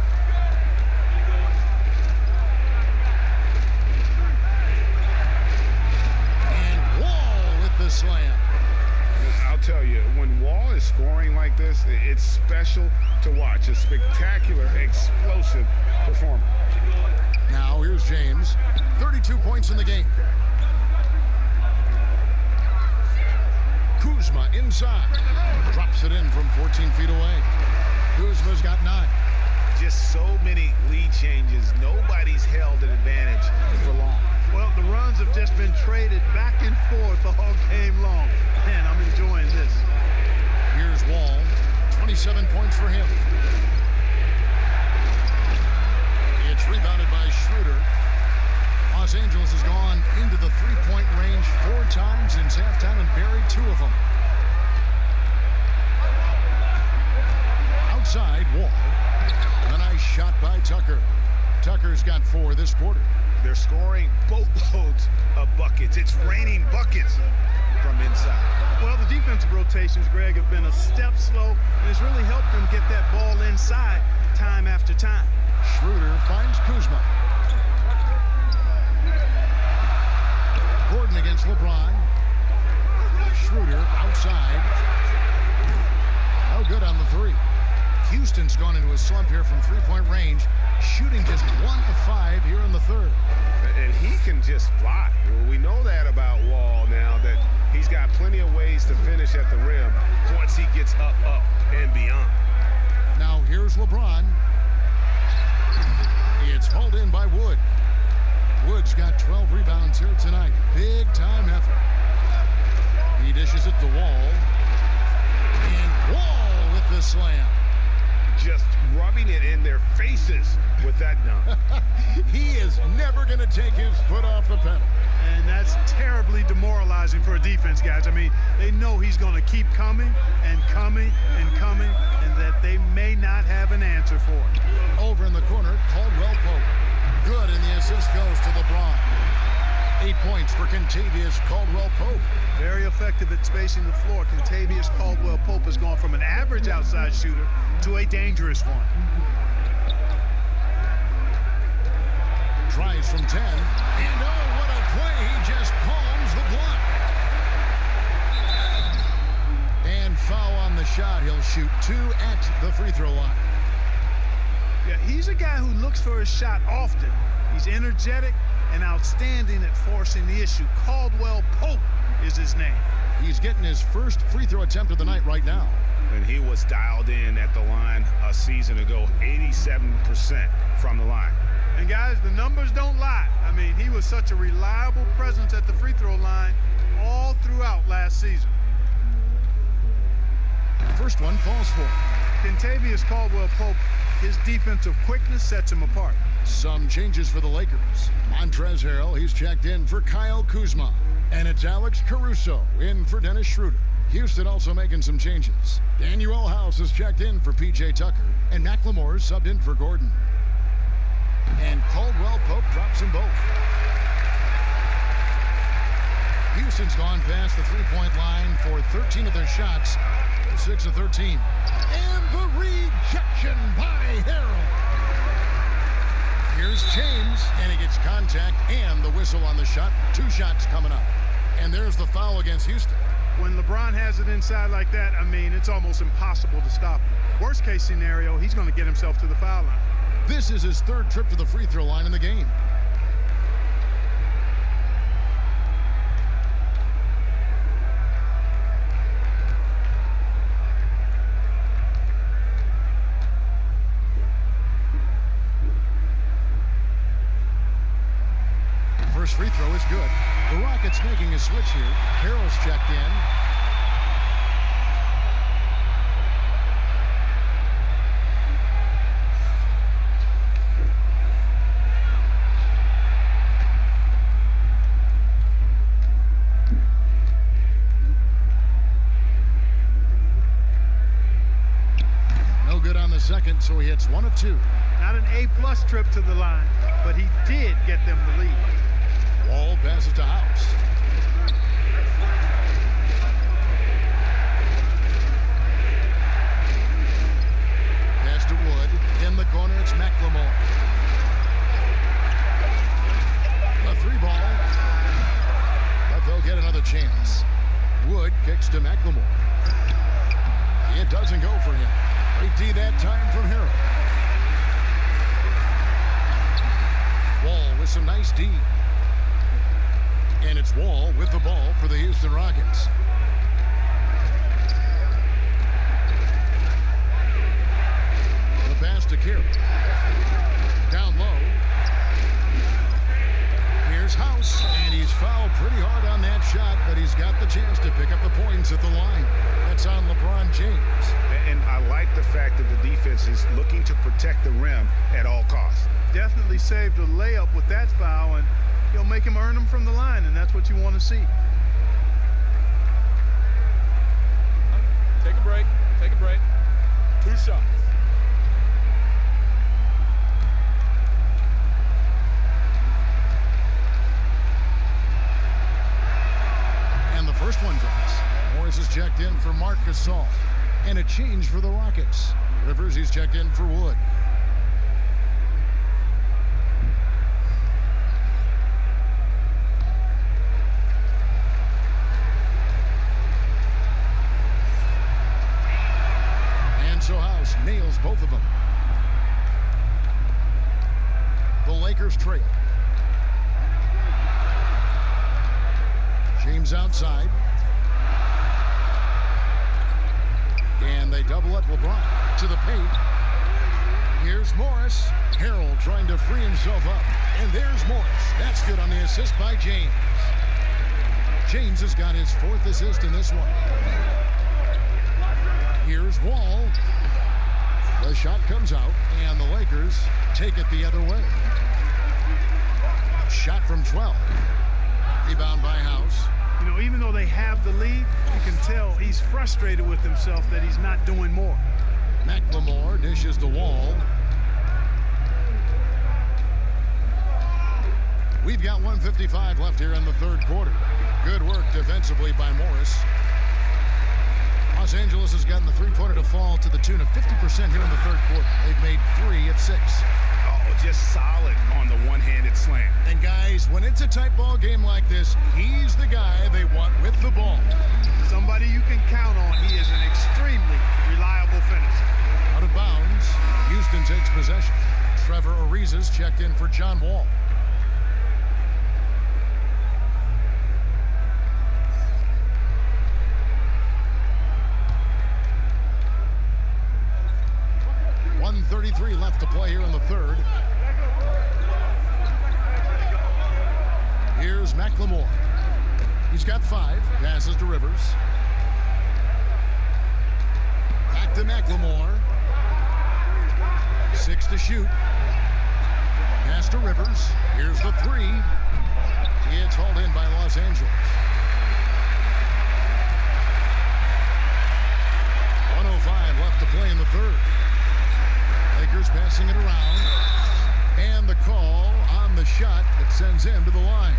And Wall with the slam. I'll tell you, when Wall is scoring like this, it's special to watch. A spectacular, explosive performer. Now here's James. 32 points in the game. Kuzma inside. Drops it in from 14 feet away. Kuzma's got 9. Just so many lead changes. Nobody's held an advantage for long. Well, the runs have just been traded back and forth all game long. Man, I'm enjoying this. Here's Wall. 27 points for him. It's rebounded by Schroeder. Los Angeles has gone into the three-point range 4 times since halftime and buried 2 of them. Outside, Wall. A nice shot by Tucker. Tucker's got 4 this quarter. They're scoring boatloads of buckets. It's raining buckets from inside. Well, the defensive rotations, Greg, have been a step slow, and it's really helped them get that ball inside time after time. Schroeder finds Kuzma. Gordon against LeBron. Schroeder outside. No good on the 3. Houston's gone into a slump here from three-point range, shooting just 1 of 5 here in the third. And he can just fly. Well, we know that about Wall now, that he's got plenty of ways to finish at the rim once he gets up, and beyond. Now here's LeBron. It's hauled in by Wood. Wood's got 12 rebounds here tonight. Big time effort. He dishes it to Wall. And Wall with the slam. Just rubbing it in their faces with that dunk. He is never going to take his foot off the pedal. And that's terribly demoralizing for a defense, guys. I mean, they know he's going to keep coming and coming and coming, and that they may not have an answer for it. Over in the corner, Caldwell Pope. Good, and the assist goes to LeBron. 8 points for Kentavious Caldwell Pope. Very effective at spacing the floor. Kentavious Caldwell Pope has gone from an average outside shooter to a dangerous one. Tries from 10. And oh, what a play. He just palms the block. And foul on the shot. He'll shoot 2 at the free throw line. Yeah, he's a guy who looks for his shot often. He's energetic and outstanding at forcing the issue. Caldwell Pope is his name. He's getting his first free throw attempt of the night right now. And he was dialed in at the line a season ago, 87% from the line. And guys, the numbers don't lie. I mean, he was such a reliable presence at the free throw line all throughout last season. First one falls for him. Kentavious Caldwell Pope, his defensive quickness sets him apart. Some changes for the Lakers. Montrezl Harrell, he's checked in for Kyle Kuzma. And it's Alex Caruso in for Dennis Schroeder. Houston also making some changes. Daniel House is checked in for P.J. Tucker. And McLemore's subbed in for Gordon. And Caldwell Pope drops them both. Houston's gone past the three-point line for 13 of their shots. 6 of 13. And the rejection by Harrell. Here's James, and he gets contact and the whistle on the shot. 2 shots coming up. And there's the foul against Houston. When LeBron has it inside like that, I mean, it's almost impossible to stop him. Worst case scenario, he's going to get himself to the foul line. This is his 3rd trip to the free throw line in the game. First free throw is good. The Rockets making a switch here. Harrell's checked in. No good on the second, so he hits 1 of 2. Not an A-plus trip to the line, but he did get them the lead. Wall passes to House. Pass to Wood. In the corner, it's McLemore. A 3 ball. But they'll get another chance. Wood kicks to McLemore. It doesn't go for him. Great D that time from Harrell. Wall with some nice D. And it's Wall with the ball for the Houston Rockets. The pass to Carey. Down low. Here's House, and he's fouled pretty hard on that shot, but he's got the chance to pick up the points at the line. That's on LeBron James. And I like the fact that the defense is looking to protect the rim at all costs. Definitely saved a layup with that foul, and he'll make him earn them from the line, and that's what you want to see. Take a break. Take a break. 2 shots. And the first one drops. Morris is checked in for Marc Gasol. And a change for the Rockets. Rivers, he's checked in for Wood. So House nails both of them. The Lakers trail. James outside. And they double up LeBron to the paint. Here's Morris. Harrell trying to free himself up. And there's Morris. That's good on the assist by James. James has got his 4th assist in this one. Here's Wall. The shot comes out, and the Lakers take it the other way. Shot from 12. Rebound by House. You know, even though they have the lead, you can tell he's frustrated with himself that he's not doing more. McLemore dishes the Wall. We've got 1:55 left here in the 3rd quarter. Good work defensively by Morris. Los Angeles has gotten the 3-pointer to fall to the tune of 50% here in the 3rd quarter. They've made 3 at 6. Oh, just solid on the one-handed slam. And guys, when it's a tight ball game like this, he's the guy they want with the ball. Somebody you can count on. He is an extremely reliable finisher. Out of bounds, Houston takes possession. Trevor Ariza's checked in for John Wall. .33 left to play here in the 3rd. Here's McLemore. He's got 5. Passes to Rivers. Back to McLemore. 6 to shoot. Pass to Rivers. Here's the 3. It's hauled in by Los Angeles. 1:05 left to play in the 3rd. Lakers passing it around. And the call on the shot that sends him to the line.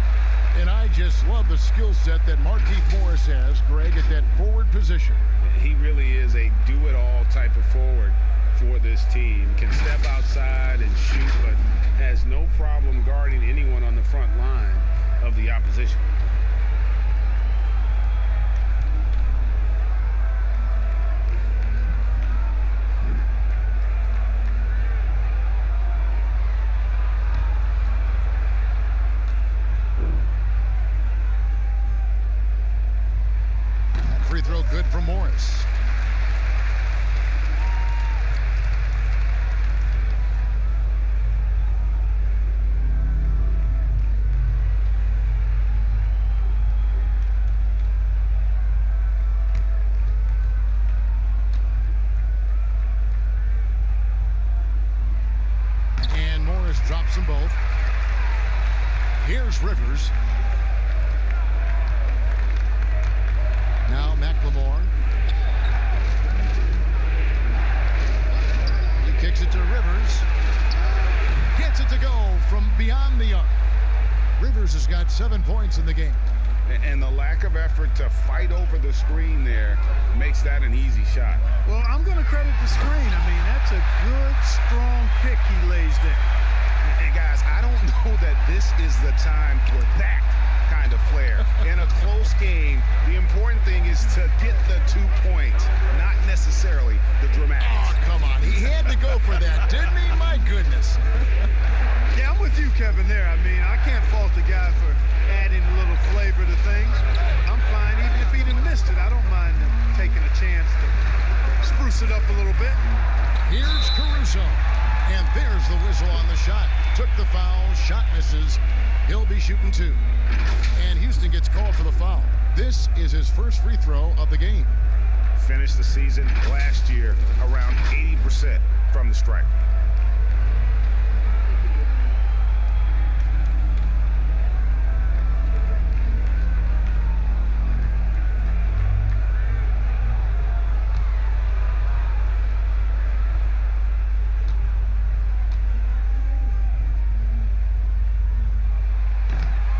And I just love the skill set that Markieff Morris has, Greg, at that forward position. He really is a do-it-all type of forward for this team. Can step outside and shoot, but has no problem guarding anyone on the front line of the opposition. That free throw good for Morris. Drops them both. Here's Rivers. Now McLemore. He kicks it to Rivers. Gets it to go from beyond the arc. Rivers has got 7 points in the game. And the lack of effort to fight over the screen there makes that an easy shot. Well, I'm going to credit the screen. I mean, that's a good, strong pick he lays there. And guys, I don't know that this is the time for that kind of flair. In a close game, the important thing is to get the 2 points, not necessarily the dramatics. Oh, come on. He had to go for that, didn't he? My goodness. Yeah, I'm with you, Kevin, there. I mean, I can't fault the guy for adding a little flavor to things. I'm fine. Even if he'd have missed it, I don't mind him taking a chance to spruce it up a little bit. Here's Caruso. And there's the whistle on the shot. Took the foul, shot misses. He'll be shooting 2. And Houston gets called for the foul. This is his first free throw of the game. Finished the season last year around 80% from the stripe.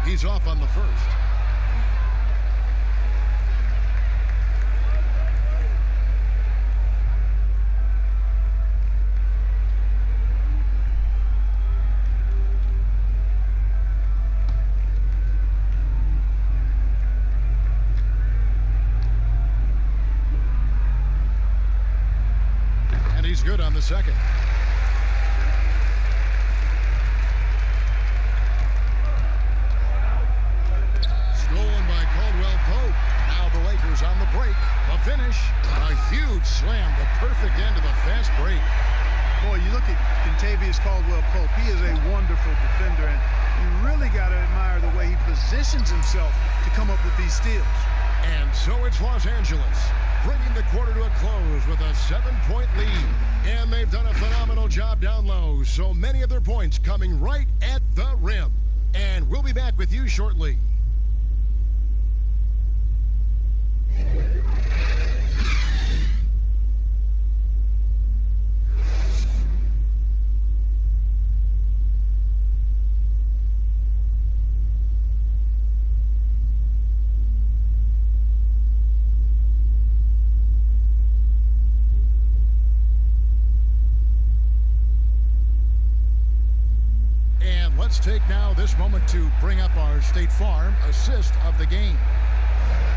He's off on the first. And he's good on the second. Now the Lakers on the break. The finish. A huge slam. The perfect end of the fast break. Boy, you look at Kentavious Caldwell-Pope. He is a wonderful defender, and you really got to admire the way he positions himself to come up with these steals. And so it's Los Angeles, bringing the quarter to a close with a 7-point lead. And they've done a phenomenal job down low. So many of their points coming right at the rim. And we'll be back with you shortly. Let's take now this moment to bring up our State Farm assist of the game.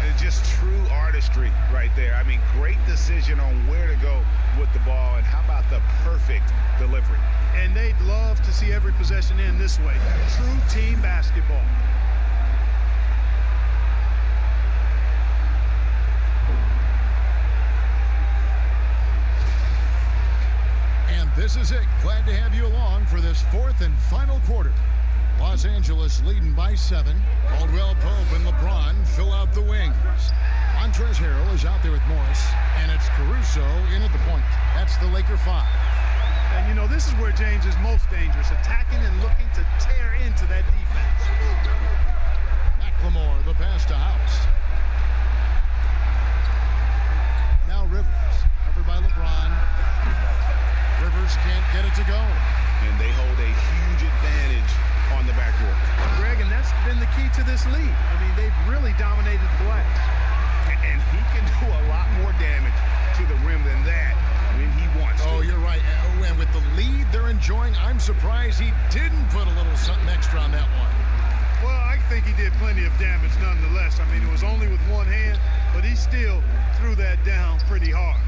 It's just true artistry right there. I mean, great decision on where to go with the ball, and how about the perfect delivery? And they'd love to see every possession end this way. True team basketball. This is it. Glad to have you along for this fourth and final quarter. Los Angeles leading by 7. Caldwell-Pope and LeBron fill out the wings. Montrezl Harrell is out there with Morris, and it's Caruso in at the point. That's the Laker 5. And, you know, this is where James is most dangerous, attacking and looking to tear into that defense. McLemore, the pass to House. Now Rivers, covered by LeBron. Rivers can't get it to go. And they hold a huge advantage on the backcourt. Greg, and that's been the key to this lead. I mean, they've really dominated the glass. And he can do a lot more damage to the rim than that when he wants to. Oh, you're right. And with the lead they're enjoying. showing. I'm surprised he didn't put a little something extra on that one. Well, I think he did plenty of damage nonetheless. I mean, it was only with one hand, but he still threw that down pretty hard.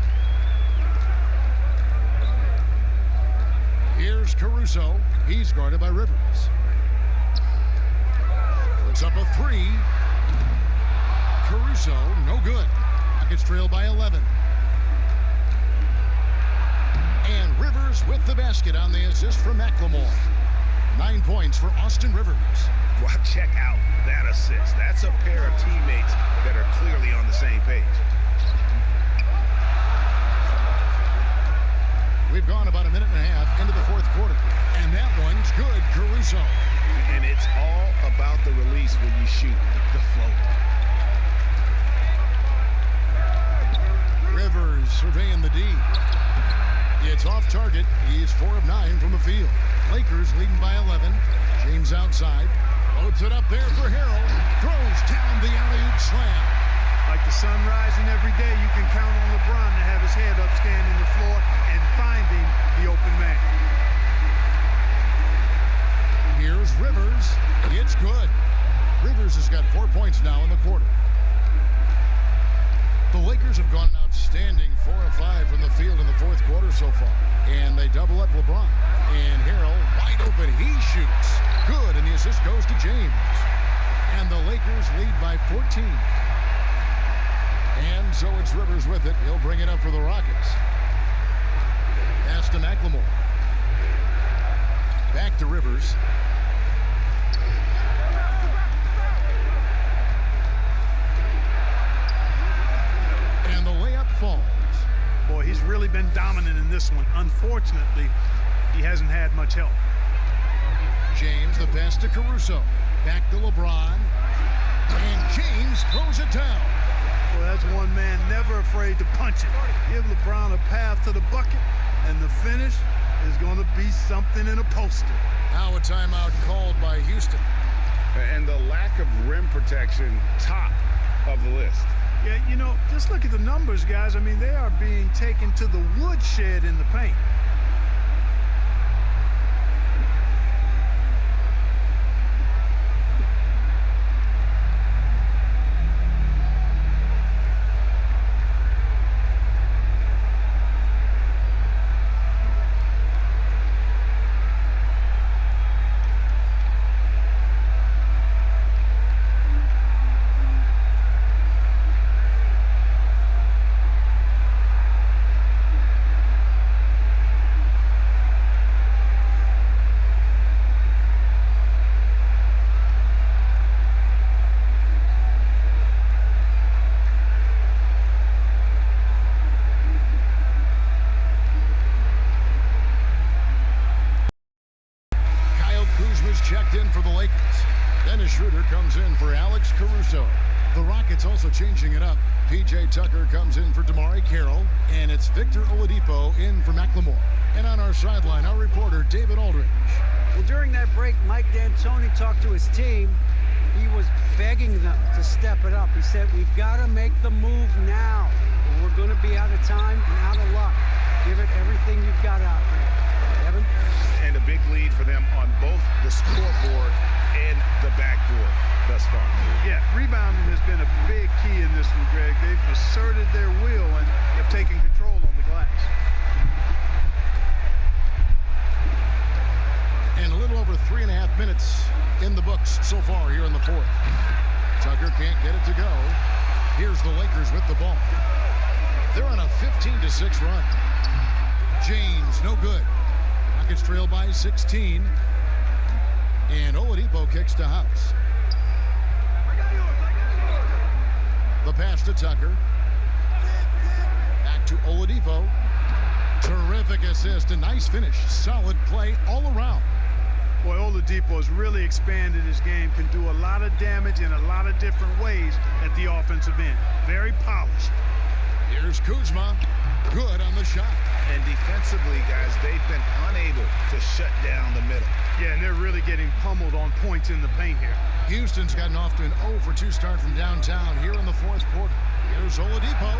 Here's Caruso. He's guarded by Rivers. Puts up a three. Caruso, no good. Rockets trail by 11. And Rivers with the basket on the assist from McLemore. 9 points for Austin Rivers. Well, check out that assist. That's a pair of teammates that are clearly on the same page. We've gone about a minute and a half into the fourth quarter. And that one's good, Caruso. And it's all about the release when you shoot the float. Rivers surveying the D. It's off target. He's 4 of 9 from the field. Lakers leading by 11. James outside. Loads it up there for Harrell. Throws down the alley-oop slam. Like the sun rising every day, you can count on LeBron to have his head up scanning the floor and finding the open man. Here's Rivers. It's good. Rivers has got 4 points now in the quarter. The Lakers have gone an outstanding 4 of 5 from the field in the fourth quarter so far. And they double up LeBron. And Harrell, wide open, he shoots. Good, and the assist goes to James. And the Lakers lead by 14. And so it's Rivers with it. He'll bring it up for the Rockets. Pass to McLemore. Back to Rivers. And the layup falls. Boy, he's really been dominant in this one. Unfortunately, he hasn't had much help. James, the pass to Caruso. Back to LeBron. And James throws it down. Well, that's one man never afraid to punch it. Give LeBron a path to the bucket, and the finish is going to be something in a poster. Now a timeout called by Houston. And the lack of rim protection, top of the list. Yeah, you know, just look at the numbers, guys. I mean, they are being taken to the woodshed in the paint. Checked in for the Lakers. Dennis Schroeder comes in for Alex Caruso. The Rockets also changing it up. P.J. Tucker comes in for Damari Carroll, and it's Victor Oladipo in for McLemore. And on our sideline, our reporter, David Aldridge. Well, during that break, Mike D'Antoni talked to his team. He was begging them to step it up. He said, we've got to make the move now, or we're going to be out of time and out of luck. Give it everything you've got out there. Evan? And a big lead for them on both the scoreboard and the backboard thus far. Yeah, rebounding has been a big key in this one, Greg. They've asserted their will and have taken control on the glass. And a little over 3.5 minutes in the books so far here in the fourth. Tucker can't get it to go. Here's the Lakers with the ball. They're on a 15-6 run. James, no good. Rockets trail by 16. And Oladipo kicks to House. The pass to Tucker. Back to Oladipo. Terrific assist, a nice finish. Solid play all around. Boy, Oladipo has really expanded his game, can do a lot of damage in a lot of different ways at the offensive end. Very polished. Here's Kuzma. Good on the shot. And defensively, guys, they've been unable to shut down the middle. Yeah, and they're really getting pummeled on points in the paint here. Houston's gotten off to an 0-for-2 start from downtown here in the fourth quarter. Here's Oladipo.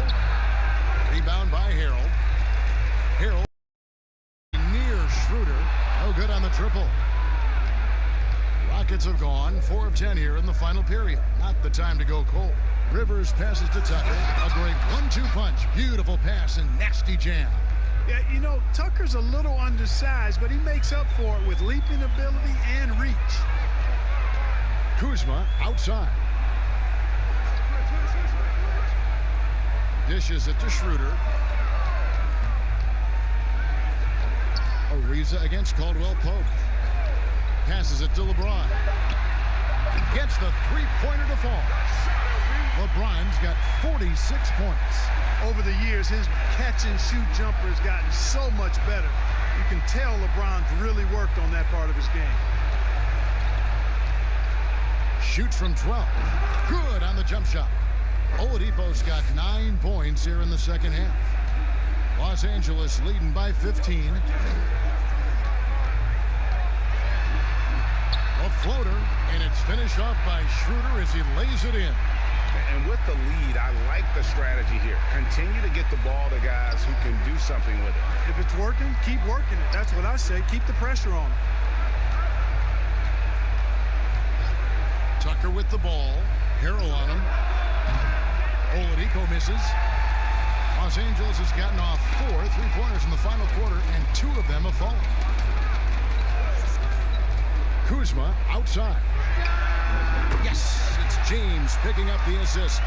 Rebound by Harrell. Harrell near Schroeder. No good on the triple. Rockets have gone 4 of 10 here in the final period. Not the time to go cold. Rivers passes to Tucker. A great 1-2 punch. Beautiful pass and nasty jam. Yeah, you know, Tucker's a little undersized, but he makes up for it with leaping ability and reach. Kuzma outside. Dishes it to Schroeder. Ariza against Caldwell Pope. Passes it to LeBron. Gets the three-pointer to fall. LeBron's got 46 points. Over the years, his catch-and-shoot jumper has gotten so much better. You can tell LeBron's really worked on that part of his game. Shoots from 12. Good on the jump shot. Oladipo's got 9 points here in the second half. Los Angeles leading by 15. A floater, and it's finished off by Schroeder as he lays it in. And with the lead, I like the strategy here. Continue to get the ball to guys who can do something with it. If it's working, keep working it. That's what I say. Keep the pressure on him. Tucker with the ball. Harrell on him. Oladipo misses. Los Angeles has gotten off 4 3-pointers in the final quarter, and 2 of them have fallen. Kuzma outside. Yes, it's James picking up the assist.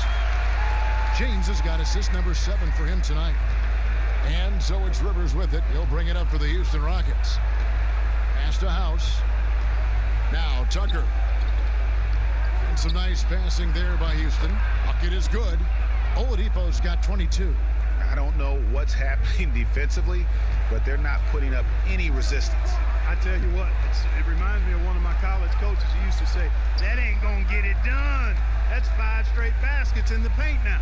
James has got assist number 7 for him tonight. And so it's Rivers with it. He'll bring it up for the Houston Rockets. Pass to House. Now Tucker. And some nice passing there by Houston. Bucket is good. Oladipo's got 22. I don't know what's happening defensively, but they're not putting up any resistance. I tell you what, it reminds me of one of my college coaches who used to say, that ain't gonna get it done. That's 5 straight baskets in the paint now.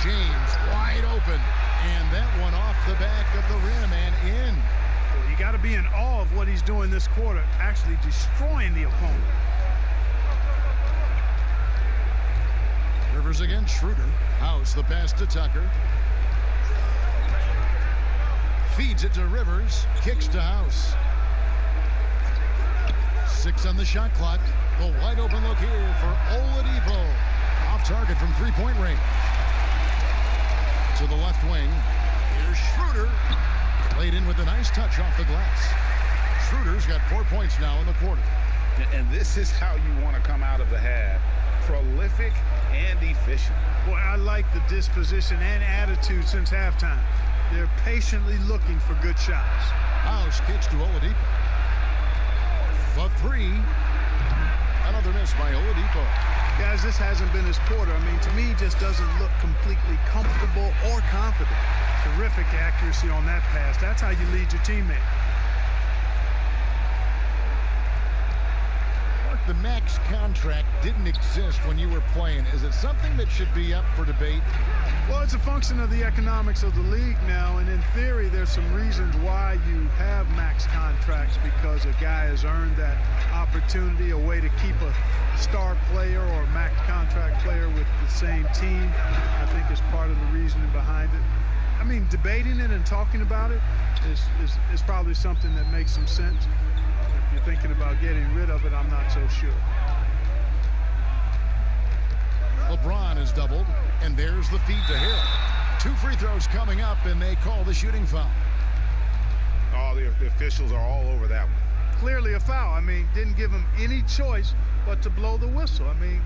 James wide open, and that one off the back of the rim and in. Well, you got to be in awe of what he's doing this quarter, actually destroying the opponent. Rivers against Schroeder. House the pass to Tucker. Feeds it to Rivers. Kicks to House. 6 on the shot clock. The wide open look here for Oladipo. Off target from 3-point range. To the left wing. Here's Schroeder. Laid in with a nice touch off the glass. Schroeder's got 4 points now in the quarter. And this is how you want to come out of the half. Prolific and efficient. Boy, I like the disposition and attitude since halftime. They're patiently looking for good shots. House kicks to Oladipo. The 3. Another miss by Oladipo. Guys, this hasn't been his quarter. I mean, to me, just doesn't look completely comfortable or confident. Terrific accuracy on that pass. That's how you lead your teammate. The max contract didn't exist when you were playing. Is it something that should be up for debate? Well, it's a function of the economics of the league now, and in theory, there's some reasons why you have max contracts, because a guy has earned that opportunity, a way to keep a star player or a max contract player with the same team. I think is part of the reasoning behind it. I mean, debating it and talking about it is probably something that makes some sense. If you're thinking about getting rid of it, I'm not so sure. LeBron is doubled, and there's the feed to Hill. 2 free throws coming up, and they call the shooting foul. Oh, the officials are all over that one. Clearly a foul. I mean, didn't give him any choice but to blow the whistle. I mean,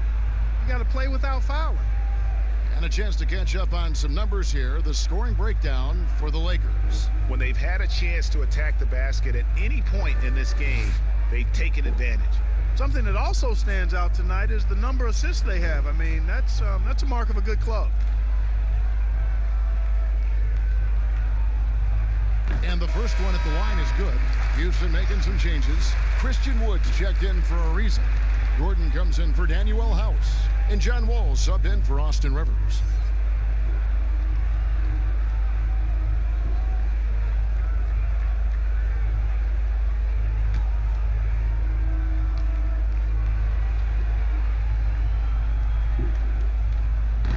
you got to play without fouling. And a chance to catch up on some numbers here. The scoring breakdown for the Lakers. When they've had a chance to attack the basket at any point in this game, they've taken advantage. Something that also stands out tonight is the number of assists they have. I mean, that's a mark of a good club. And the first one at the line is good. Houston making some changes. Christian Woods checked in for Ariza. Gordon comes in for Daniel House. And John Wall subbed in for Austin Rivers.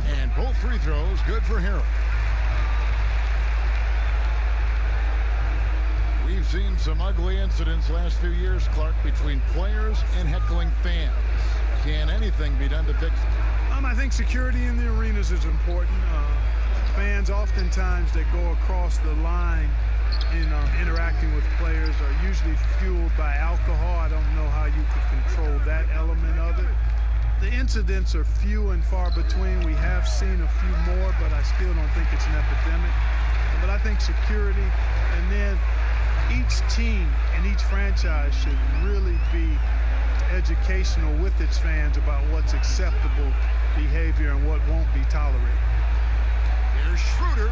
And both free throws good for Harrell. We've seen some ugly incidents last few years, Clark, between players and heckling fans. Can anything be done to fix it? I think security in the arenas is important. Fans oftentimes that go across the line in interacting with players are usually fueled by alcohol. I don't know how you could control that element of it. The incidents are few and far between. We have seen a few more, but I still don't think it's an epidemic. But I think security, and then each team and each franchise should really be educational with its fans about what's acceptable behavior and what won't be tolerated. Here's Schroeder.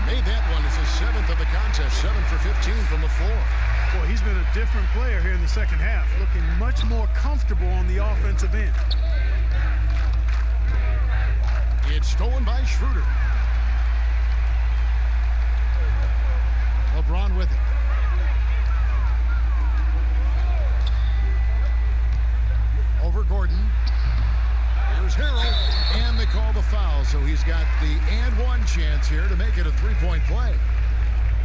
Made that one. It's his 7th of the contest, 7 for 15 from the floor. Boy, he's been a different player here in the second half, looking much more comfortable on the offensive end. It's stolen by Schroeder. LeBron with it. Over Gordon. Here's Harrell, and they call the foul, so he's got the and one chance here to make it a three-point play.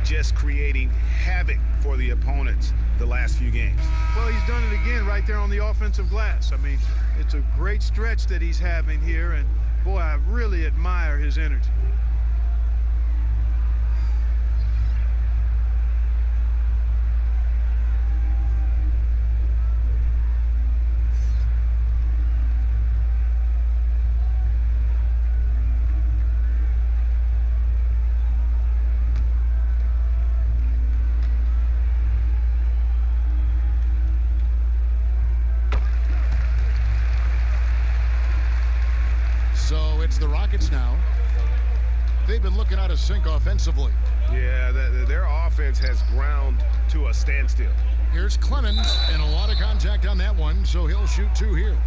Just creating havoc for the opponents the last few games. Well, he's done it again right there on the offensive glass. I mean, it's a great stretch that he's having here, and boy, I really admire his energy. So it's the Rockets now. They've been looking out of sync offensively. Yeah, their offense has ground to a standstill. Here's Clemens, and a lot of contact on that one, so he'll shoot 2 here.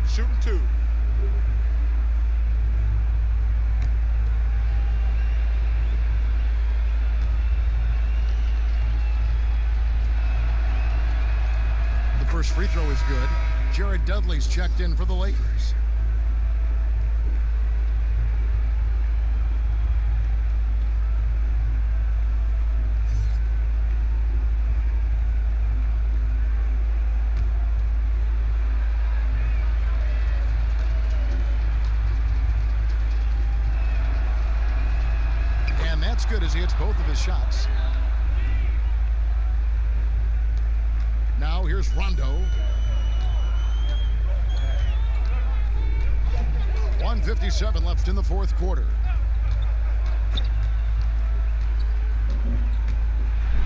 Shooting 2. The first free throw is good. Jared Dudley's checked in for the Lakers. That's good as he hits both of his shots. Now here's Rondo. 1:57 left in the fourth quarter.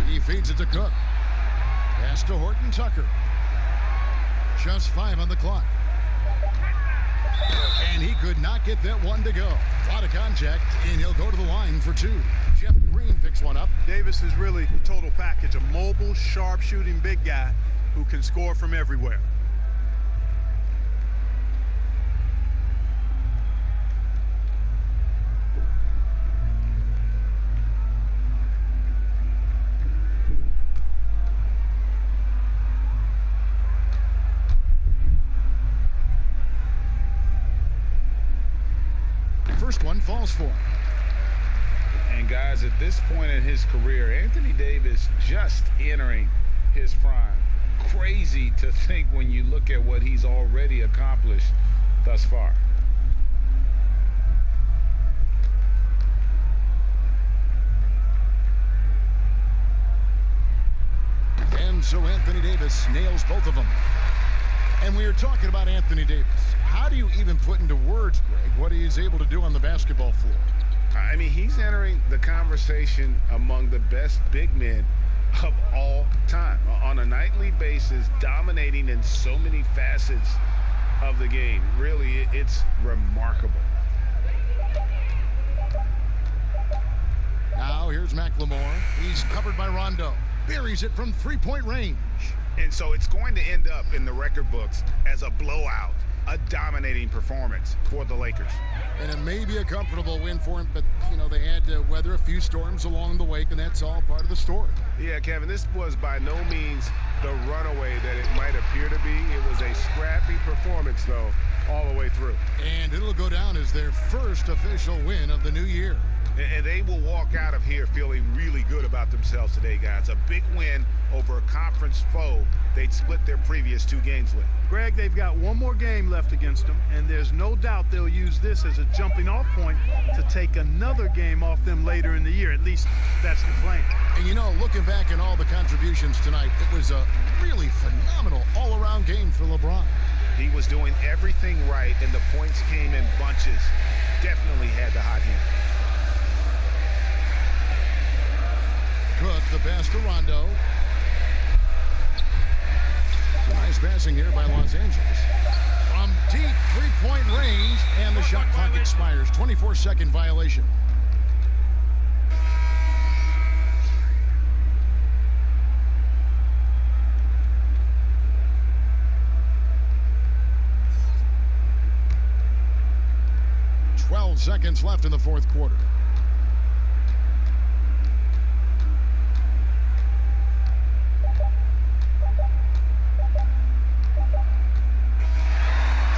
He feeds it to Cook. Pass to Horton Tucker. Just 5 on the clock. And he could not get that one to go. A lot of contact, and he'll go to the line for 2. Jeff Green picks one up. Davis is really a total package, a mobile, sharp-shooting big guy who can score from everywhere. First one falls for him. And guys, at this point in his career, Anthony Davis just entering his prime. Crazy to think when you look at what he's already accomplished thus far. And so Anthony Davis nails both of them. And we are talking about Anthony Davis. How do you even put into words, Greg, what he's able to do on the basketball floor? I mean, he's entering the conversation among the best big men of all time. On a nightly basis, dominating in so many facets of the game. Really, it's remarkable. Now here's McLemore. He's covered by Rondo. Buries it from three-point range. And so it's going to end up in the record books as a blowout. a dominating performance for the Lakers. And it may be a comfortable win for him, but, you know, they had to weather a few storms along the way, and that's all part of the story. Yeah, Kevin, this was by no means the runaway that it might appear to be. It was a scrappy performance, though, all the way through. And it'll go down as their first official win of the new year. And they will walk out of here feeling really good about themselves today, guys. A big win over a conference foe they'd split their previous 2 games with. Greg, they've got one more game left against them, and there's no doubt they'll use this as a jumping-off point to take another game off them later in the year. At least that's the plan. And, you know, looking back at all the contributions tonight, it was a really phenomenal all-around game for LeBron. He was doing everything right, and the points came in bunches. Definitely had the hot hand. Cook, the pass to Rondo. Nice passing here by Los Angeles. From deep three-point range, and the shot clock expires. 24-second violation. Seconds left in the fourth quarter.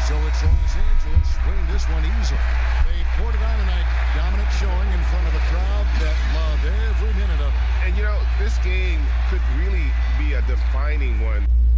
So it's Los Angeles winning this one easily. They poured it on tonight. Dominant showing in front of a crowd that loved every minute of it. And, you know, this game could really be a defining one.